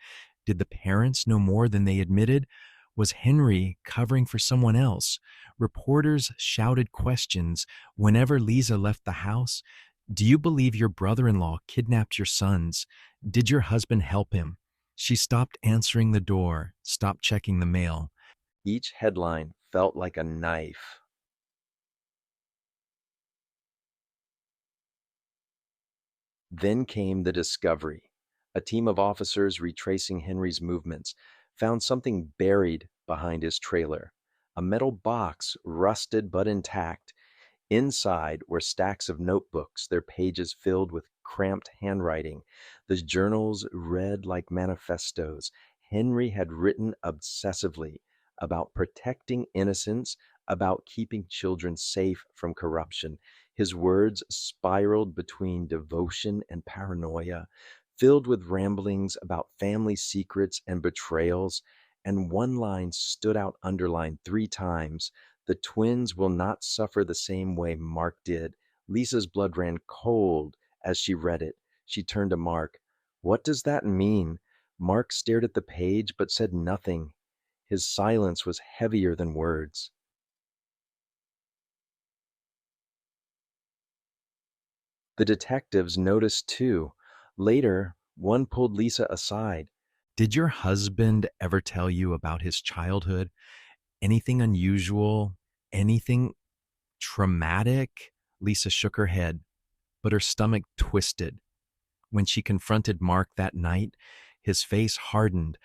A: Did the parents know more than they admitted? Was Henry covering for someone else? Reporters shouted questions whenever Lisa left the house. "Do you believe your brother-in-law kidnapped your sons? Did your husband help him?" She stopped answering the door, stopped checking the mail.
B: Each headline felt like a knife. Then came the discovery. A team of officers retracing Henry's movements found something buried behind his trailer. A metal box, rusted but intact. Inside were stacks of notebooks, their pages filled with cramped handwriting. The journals read like manifestos. Henry had written obsessively about protecting innocence, about keeping children safe from corruption. His words spiraled between devotion and paranoia, filled with ramblings about family secrets and betrayals. And one line stood out underlined 3 times: the twins will not suffer the same way Mark did. Lisa's blood ran cold as she read it. She turned to Mark. What does that mean? Mark stared at the page but said nothing. His silence was heavier than words. The detectives noticed too. Later, one pulled Lisa aside.
A: Did your husband ever tell you about his childhood? Anything unusual? Anything traumatic? Lisa shook her head, but her stomach twisted. When she confronted Mark that night, his face hardened.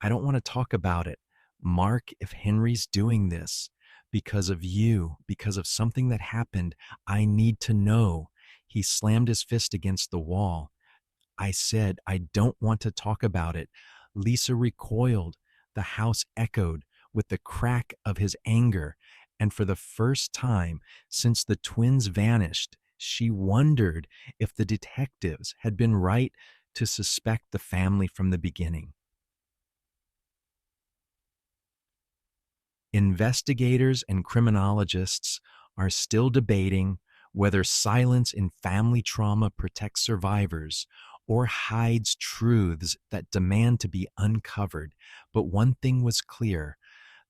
A: I don't want to talk about it. Mark, if Henry's doing this because of you, because of something that happened, I need to know. He slammed his fist against the wall. I said, I don't want to talk about it. Lisa recoiled. The house echoed with the crack of his anger. And for the first time since the twins vanished, she wondered if the detectives had been right to suspect the family from the beginning. Investigators and criminologists are still debating whether silence in family trauma protects survivors or hides truths that demand to be uncovered. But one thing was clear: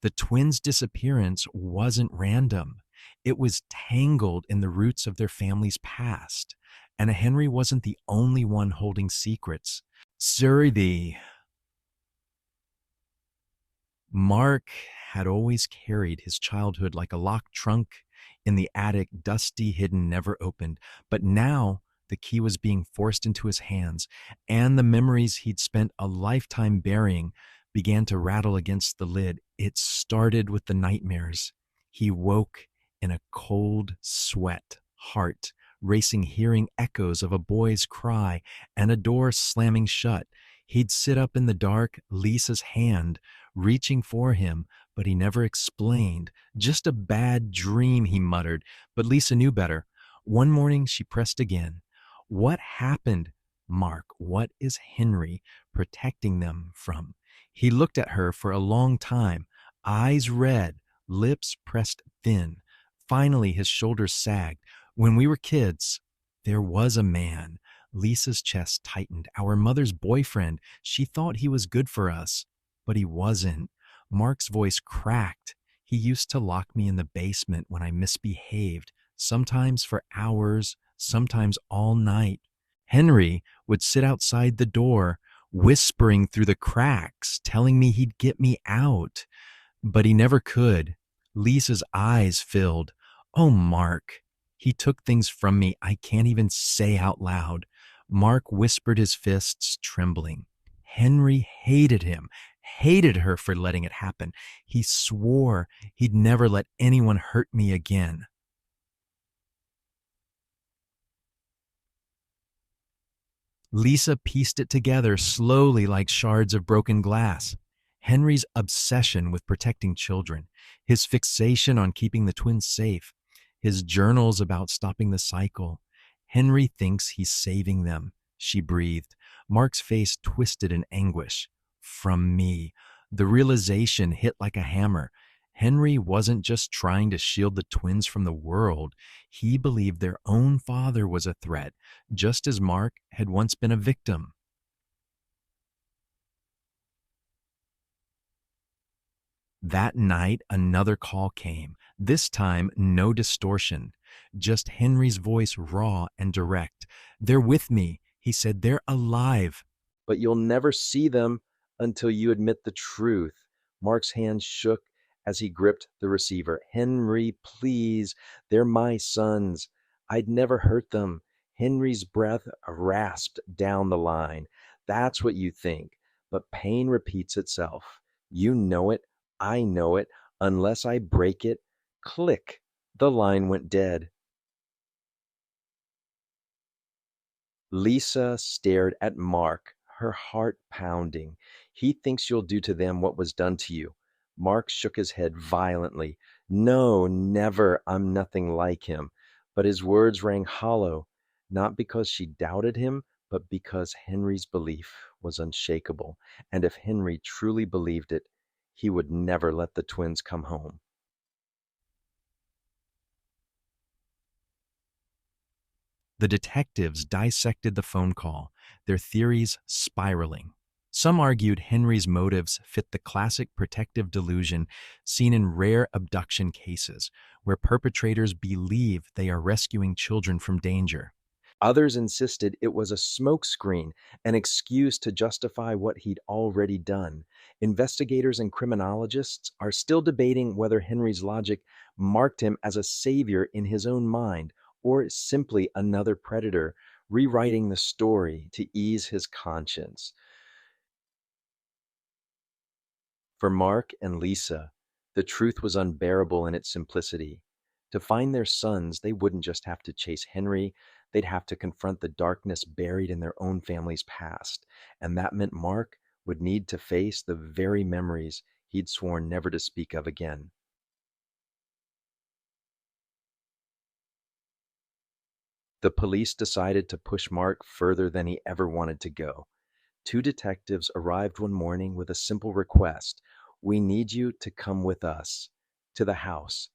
A: the twins' disappearance wasn't random. It was tangled in the roots of their family's past. And Henry wasn't the only one holding secrets. Surrey, Mark had always carried his childhood like a locked trunk in the attic, dusty, hidden, never opened. But now the key was being forced into his hands, and the memories he'd spent a lifetime burying began to rattle against the lid. It started with the nightmares. He woke in a cold sweat, heart racing, hearing echoes of a boy's cry and a door slamming shut. He'd sit up in the dark, Lisa's hand reaching for him, but he never explained. Just a bad dream, he muttered, but Lisa knew better. One morning she pressed again. What happened, Mark? What is Henry protecting them from? He looked at her for a long time, eyes red, lips pressed thin. Finally, his shoulders sagged. When we were kids, there was a man. Lisa's chest tightened. Our mother's boyfriend. She thought he was good for us, but he wasn't. Mark's voice cracked. He used to lock me in the basement when I misbehaved, sometimes for hours, sometimes all night. Henry would sit outside the door, whispering through the cracks, telling me he'd get me out, but he never could. Lisa's eyes filled. Oh, Mark, he took things from me I can't even say out loud. Mark whispered, his fists trembling. Henry hated him, hated her for letting it happen. He swore he'd never let anyone hurt me again. Lisa pieced it together slowly like shards of broken glass. Henry's obsession with protecting children, his fixation on keeping the twins safe, his journals about stopping the cycle. Henry thinks he's saving them, she breathed. Mark's face twisted in anguish. From me. The realization hit like a hammer. Henry wasn't just trying to shield the twins from the world. He believed their own father was a threat, just as Mark had once been a victim. That night, another call came. This time, no distortion, just Henry's voice, raw and direct. They're with me, he said. They're alive.
B: But you'll never see them until you admit the truth. Mark's hand shook as he gripped the receiver. Henry, please, they're my sons. I'd never hurt them. Henry's breath rasped down the line. That's what you think. But pain repeats itself. You know it. I know it. Unless I break it, click. The line went dead. Lisa stared at Mark, her heart pounding. He thinks you'll do to them what was done to you. Mark shook his head violently. No, never. I'm nothing like him. But his words rang hollow, not because she doubted him, but because Henry's belief was unshakable. And if Henry truly believed it, he would never let the twins come home.
A: The detectives dissected the phone call, their theories spiraling. Some argued Henry's motives fit the classic protective delusion seen in rare abduction cases, where perpetrators believe they are rescuing children from danger.
B: Others insisted it was a smokescreen, an excuse to justify what he'd already done. Investigators and criminologists are still debating whether Henry's logic marked him as a savior in his own mind or simply another predator rewriting the story to ease his conscience. For Mark and Lisa, the truth was unbearable in its simplicity. To find their sons, they wouldn't just have to chase Henry, they'd have to confront the darkness buried in their own family's past. And that meant Mark would need to face the very memories he'd sworn never to speak of again. The police decided to push Mark further than he ever wanted to go. Two detectives arrived one morning with a simple request. We need you to come with us to the house.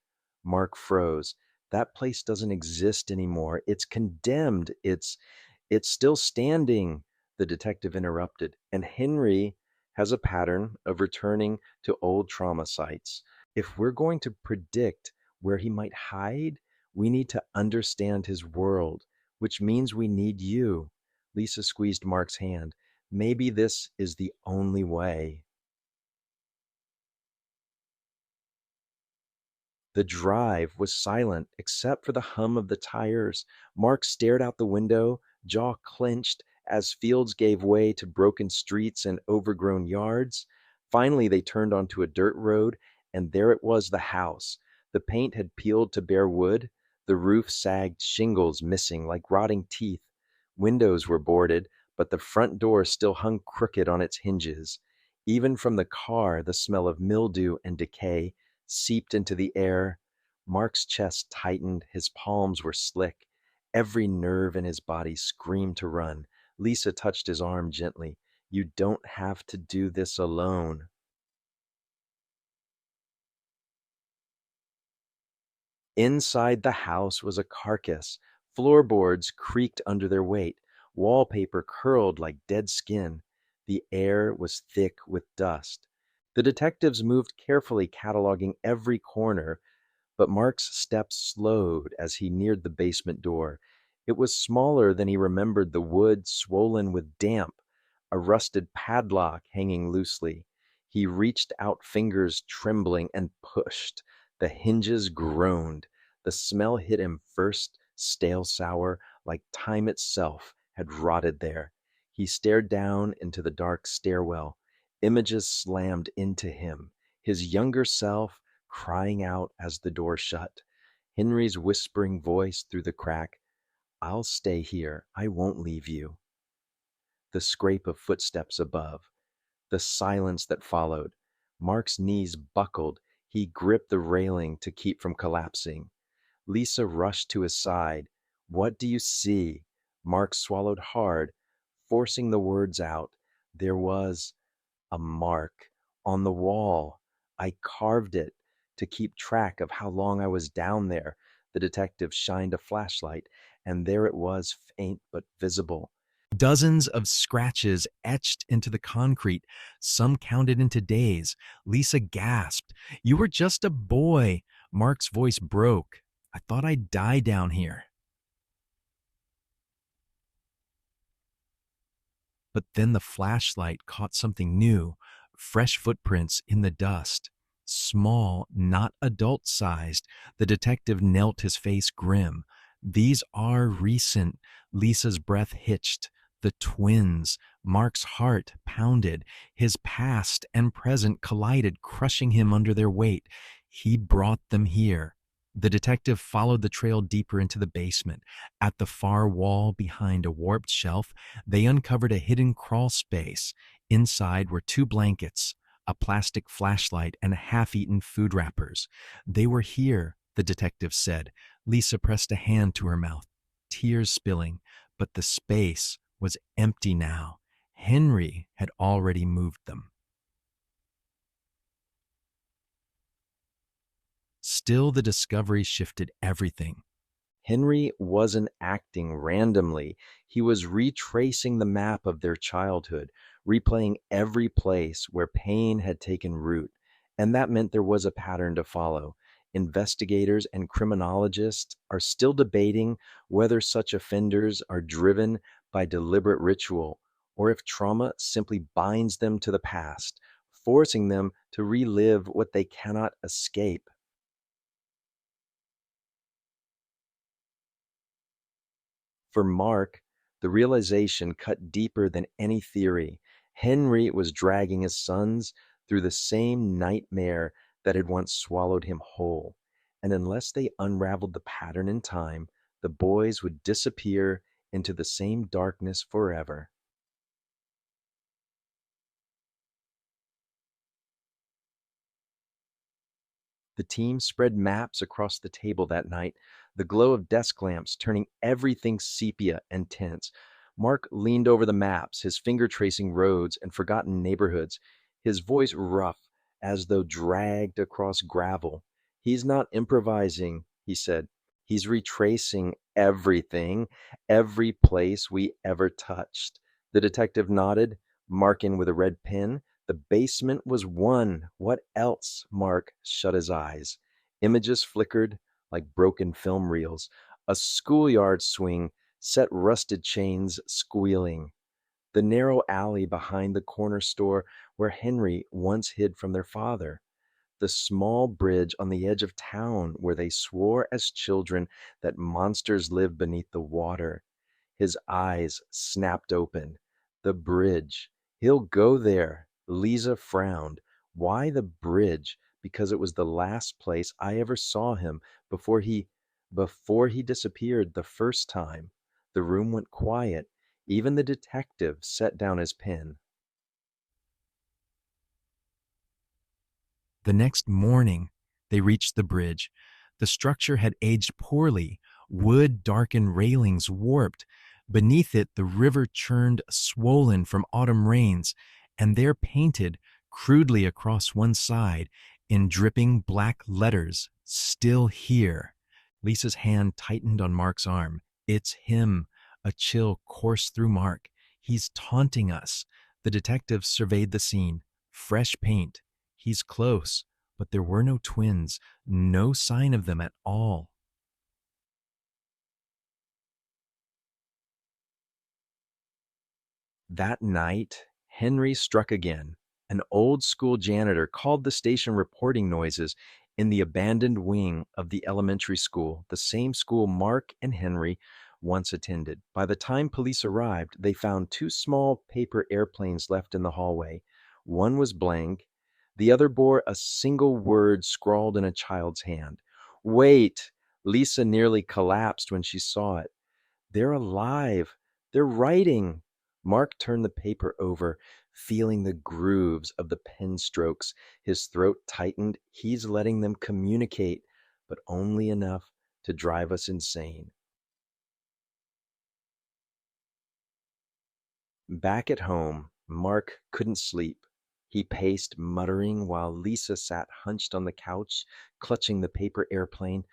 B: Mark froze. That place doesn't exist anymore. It's condemned. It's still standing, the detective interrupted. And Henry has a pattern of returning to old trauma sites. If we're going to predict where he might hide, we need to understand his world, which means we need you. Lisa squeezed Mark's hand. Maybe this is the only way. The drive was silent except for the hum of the tires. Mark stared out the window, jaw clenched, as fields gave way to broken streets and overgrown yards. Finally, they turned onto a dirt road, and there it was, the house. The paint had peeled to bare wood, the roof sagged, shingles missing like rotting teeth. Windows were boarded, but the front door still hung crooked on its hinges. Even from the car, the smell of mildew and decay seeped into the air. Mark's chest tightened, his palms were slick. Every nerve in his body screamed to run. Lisa touched his arm gently. You don't have to do this alone. Inside the house was a carcass. Floorboards creaked under their weight. Wallpaper curled like dead skin. The air was thick with dust. The detectives moved carefully, cataloging every corner, but Mark's steps slowed as he neared the basement door. It was smaller than he remembered, the wood swollen with damp, a rusted padlock hanging loosely. He reached out, fingers trembling, and pushed. The hinges groaned. The smell hit him first, stale sour, like time itself had rotted there. He stared down into the dark stairwell. Images slammed into him. His younger self crying out as the door shut. Henry's whispering voice through the crack, I'll stay here. I won't leave you. The scrape of footsteps above. The silence that followed. Mark's knees buckled. He gripped the railing to keep from collapsing. Lisa rushed to his side. What do you see? Mark swallowed hard, forcing the words out. There was a mark on the wall. I carved it to keep track of how long I was down there. The detective shined a flashlight, and there it was, faint but visible.
A: Dozens of scratches etched into the concrete, some counted into days. Lisa gasped. You were just a boy. Mark's voice broke. I thought I'd die down here. But then the flashlight caught something new, fresh footprints in the dust. Small, not adult-sized. The detective knelt, his face grim. These are recent. Lisa's breath hitched. The twins. Mark's heart pounded. His past and present collided, crushing him under their weight. He brought them here. The detective followed the trail deeper into the basement. At the far wall behind a warped shelf, they uncovered a hidden crawl space. Inside were two blankets, a plastic flashlight, and half-eaten food wrappers. They were here, the detective said. Lisa pressed a hand to her mouth, tears spilling, but the space was empty now. Henry had already moved them. Still, the discovery shifted everything.
B: Henry wasn't acting randomly. He was retracing the map of their childhood, replaying every place where pain had taken root. And that meant there was a pattern to follow. Investigators and criminologists are still debating whether such offenders are driven by deliberate ritual or if trauma simply binds them to the past, forcing them to relive what they cannot escape. For Mark, the realization cut deeper than any theory. Henry was dragging his sons through the same nightmare that had once swallowed him whole. And unless they unraveled the pattern in time, the boys would disappear into the same darkness forever. The team spread maps across the table that night, the glow of desk lamps turning everything sepia and tense. Mark leaned over the maps, his finger tracing roads and forgotten neighborhoods, his voice rough as though dragged across gravel. He's not improvising, he said. He's retracing everything, every place we ever touched. The detective nodded, marking with a red pen. The basement was one. What else? Mark shut his eyes. Images flickered like broken film reels. A schoolyard swing set rusted chains squealing. The narrow alley behind the corner store where Henry once hid from their father. The small bridge on the edge of town where they swore as children that monsters live beneath the water. His eyes snapped open. The bridge. He'll go there. Lisa frowned. Why the bridge? Because it was the last place I ever saw him before he before he disappeared the first time. The room went quiet. Even the detective set down his pen.
A: The next morning, they reached the bridge. The structure had aged poorly, wood darkened railings warped. Beneath it, the river churned swollen from autumn rains, and there painted crudely across one side in dripping black letters, "Still here." Lisa's hand tightened on Mark's arm. It's him. A chill coursed through Mark. He's taunting us. The detective surveyed the scene. Fresh paint. He's close, but there were no twins, no sign of them at all. That night, Henry struck again. An old school janitor called the station reporting noises in the abandoned wing of the elementary school, the same school Mark and Henry once attended. By the time police arrived, they found two small paper airplanes left in the hallway. One was blank, the other bore a single word scrawled in a child's hand. Wait! Lisa nearly collapsed when she saw it. They're alive. They're writing. Mark turned the paper over, feeling the grooves of the pen strokes. His throat tightened. He's letting them communicate, but only enough to drive us insane. Back at home, Mark couldn't sleep. He paced, muttering, while Lisa sat hunched on the couch, clutching the paper airplane.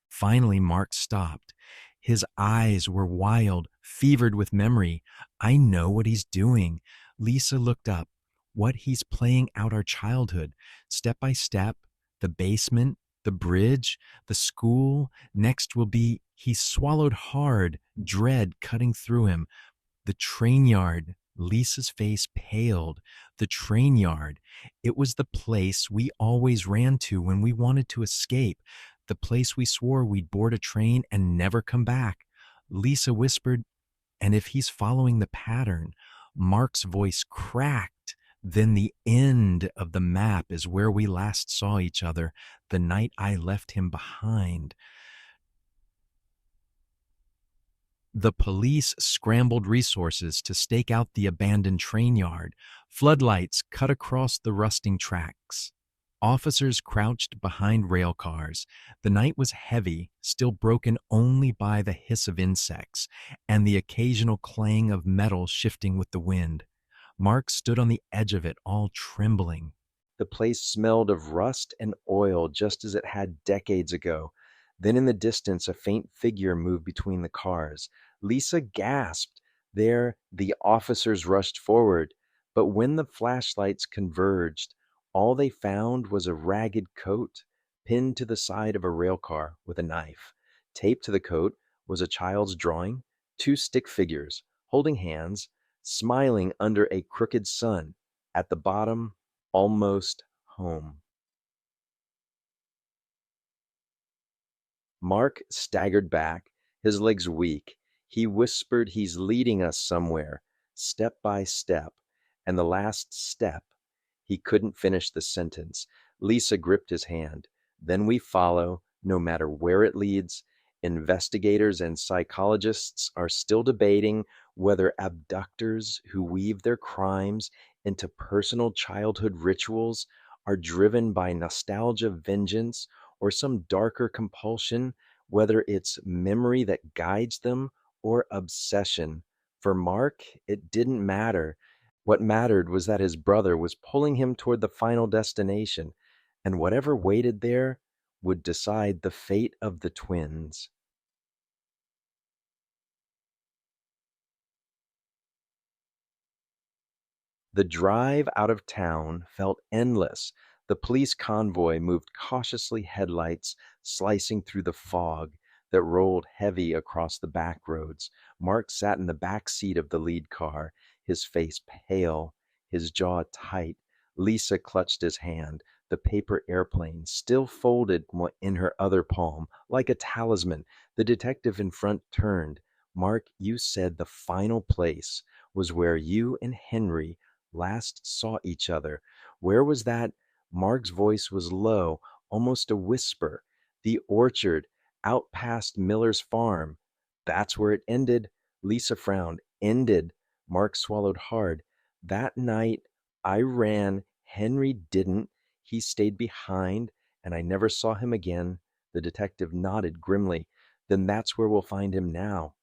A: Finally, Mark stopped. His eyes were wild, fevered with memory. I know what he's doing. Lisa looked up. What he's playing out our childhood, step by step, the basement, the bridge, the school. Next will be he swallowed hard, dread cutting through him. The train yard. Lisa's face paled. The train yard. It was the place we always ran to when we wanted to escape, the place we swore we'd board a train and never come back. Lisa whispered, And if he's following the pattern, Mark's voice cracked. Then the end of the map is where we last saw each other the night I left him behind. The police scrambled resources to stake out the abandoned train yard. Floodlights cut across the rusting tracks. Officers crouched behind rail cars. The night was heavy, still broken only by the hiss of insects and the occasional clang of metal shifting with the wind. Mark stood on the edge of it, all trembling.
B: The place smelled of rust and oil just as it had decades ago. Then in the distance, a faint figure moved between the cars. Lisa gasped. There, the officers rushed forward. But when the flashlights converged, all they found was a ragged coat pinned to the side of a rail car with a knife. Taped to the coat was a child's drawing, two stick figures holding hands, smiling under a crooked sun. At the bottom, almost home. Mark staggered back, his legs weak. He whispered, "He's leading us somewhere, step by step." And the last step, he couldn't finish the sentence. Lisa gripped his hand. "Then we follow, no matter where it leads." Investigators and psychologists are still debating whether abductors who weave their crimes into personal childhood rituals are driven by nostalgia, vengeance, or some darker compulsion, whether it's memory that guides them or obsession. For Mark, it didn't matter. What mattered was that his brother was pulling him toward the final destination, and whatever waited there would decide the fate of the twins. The drive out of town felt endless. The police convoy moved cautiously, headlights slicing through the fog that rolled heavy across the back roads. Mark sat in the back seat of the lead car, his face pale, his jaw tight. Lisa clutched his hand, the paper airplane still folded in her other palm, like a talisman. The detective in front turned. "Mark, you said the final place was where you and Henry last saw each other. Where was that?" Mark's voice was low, almost a whisper. "The orchard, out past Miller's farm." "That's where it ended." Lisa frowned. "Ended." Mark swallowed hard. "That night I ran. Henry didn't. He stayed behind, and I never saw him again." The detective nodded grimly. "Then that's where we'll find him now."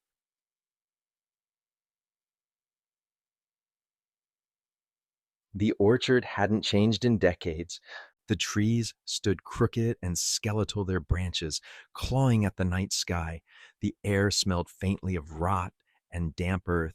B: The orchard hadn't changed in decades. The trees stood crooked and skeletal, their branches clawing at the night sky. The air smelled faintly of rot and damp earth.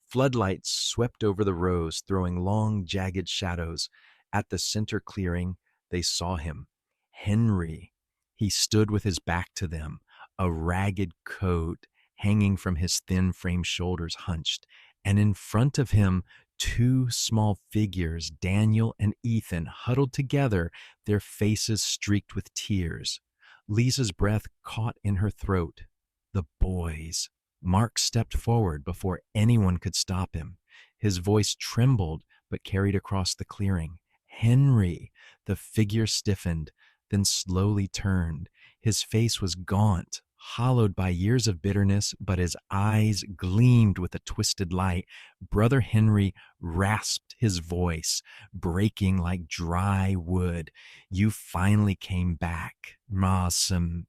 B: Floodlights swept over the rows, throwing long, jagged shadows. At the center clearing, they saw him. Henry. He stood with his back to them, a ragged coat hanging from his thin frame shoulders hunched, and in front of him two small figures, Daniel and Ethan, huddled together, their faces streaked with tears. Lisa's breath caught in her throat. The boys. Mark stepped forward before anyone could stop him. His voice trembled but carried across the clearing. "Henry." The figure stiffened, then slowly turned. His face was gaunt, hollowed by years of bitterness, but his eyes gleamed with a twisted light. Brother Henry rasped his voice, breaking like dry wood. "You finally came back, Mawsome."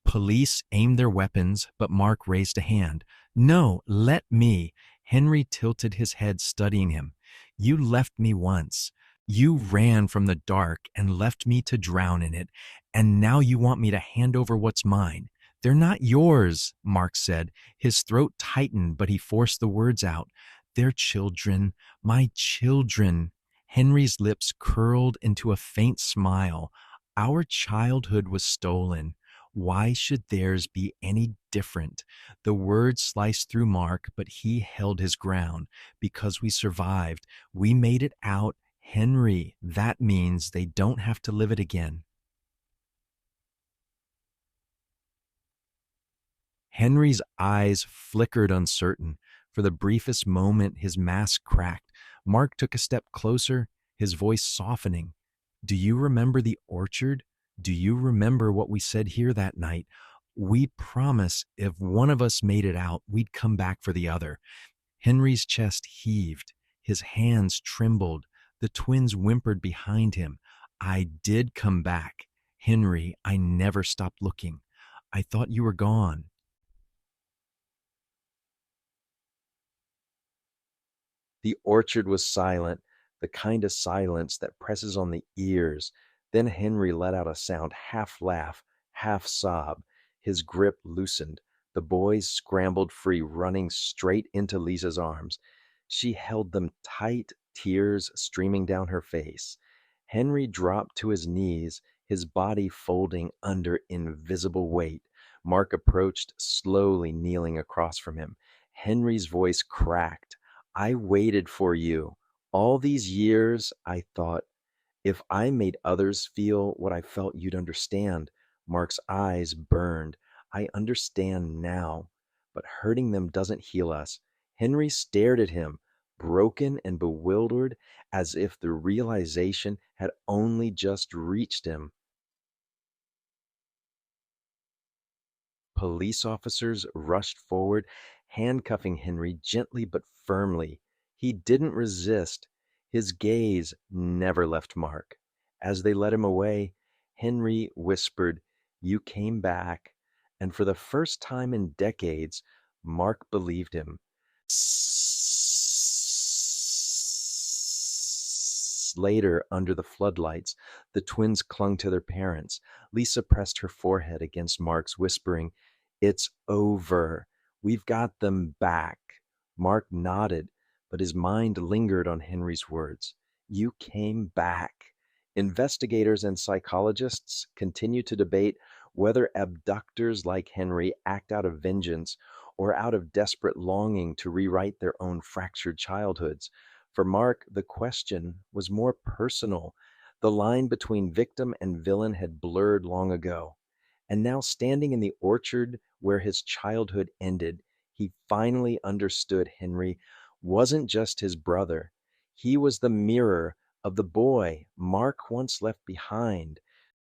B: Police aimed their weapons, but Mark raised a hand. "No, let me." Henry tilted his head, studying him. "You left me once. You ran from the dark and left me to drown in it, and now you want me to hand over what's mine." "They're not yours," Mark said. His throat tightened, but he forced the words out. "They're children, my children." Henry's lips curled into a faint smile. "Our childhood was stolen. Why should theirs be any different?" The words sliced through Mark, but he held his ground. "Because we survived. We made it out. Henry, that means they don't have to live it again."
A: Henry's eyes flickered uncertain. For the briefest moment, his mask cracked. Mark took a step closer, his voice softening. Do you remember the orchard? Do you remember what we said here that night? We promise if one of us made it out, we'd come back for the other. Henry's chest heaved. His hands trembled. The twins whimpered behind him. I did come back. Henry, I never stopped looking. I thought you were gone.
B: The orchard was silent, the kind of silence that presses on the ears. Then Henry let out a sound, half laugh, half sob. His grip loosened. The boys scrambled free, running straight into Lisa's arms. She held them tight, tears streaming down her face. Henry dropped to his knees, his body folding under invisible weight. Mark approached, slowly kneeling across from him. Henry's voice cracked. I waited for you. All these years, I thought, if I made others feel what I felt, you'd understand. Mark's eyes burned. I understand now, but hurting them doesn't heal us. Henry stared at him, broken and bewildered, as if the realization had only just reached him. Police officers rushed forward, handcuffing Henry gently but firmly. He didn't resist. His gaze never left Mark. As they led him away, Henry whispered, You came back. And for the first time in decades, Mark believed him. Later, under the floodlights, the twins clung to their parents. Lisa pressed her forehead against Mark's, whispering, It's over. We've got them back. Mark nodded, but his mind lingered on Henry's words. You came back. Investigators and psychologists continue to debate whether abductors like Henry act out of vengeance or out of desperate longing to rewrite their own fractured childhoods. For Mark, the question was more personal. The line between victim and villain had blurred long ago. And now, standing in the orchard where his childhood ended, he finally understood Henry wasn't just his brother. He was the mirror of the boy Mark once left behind.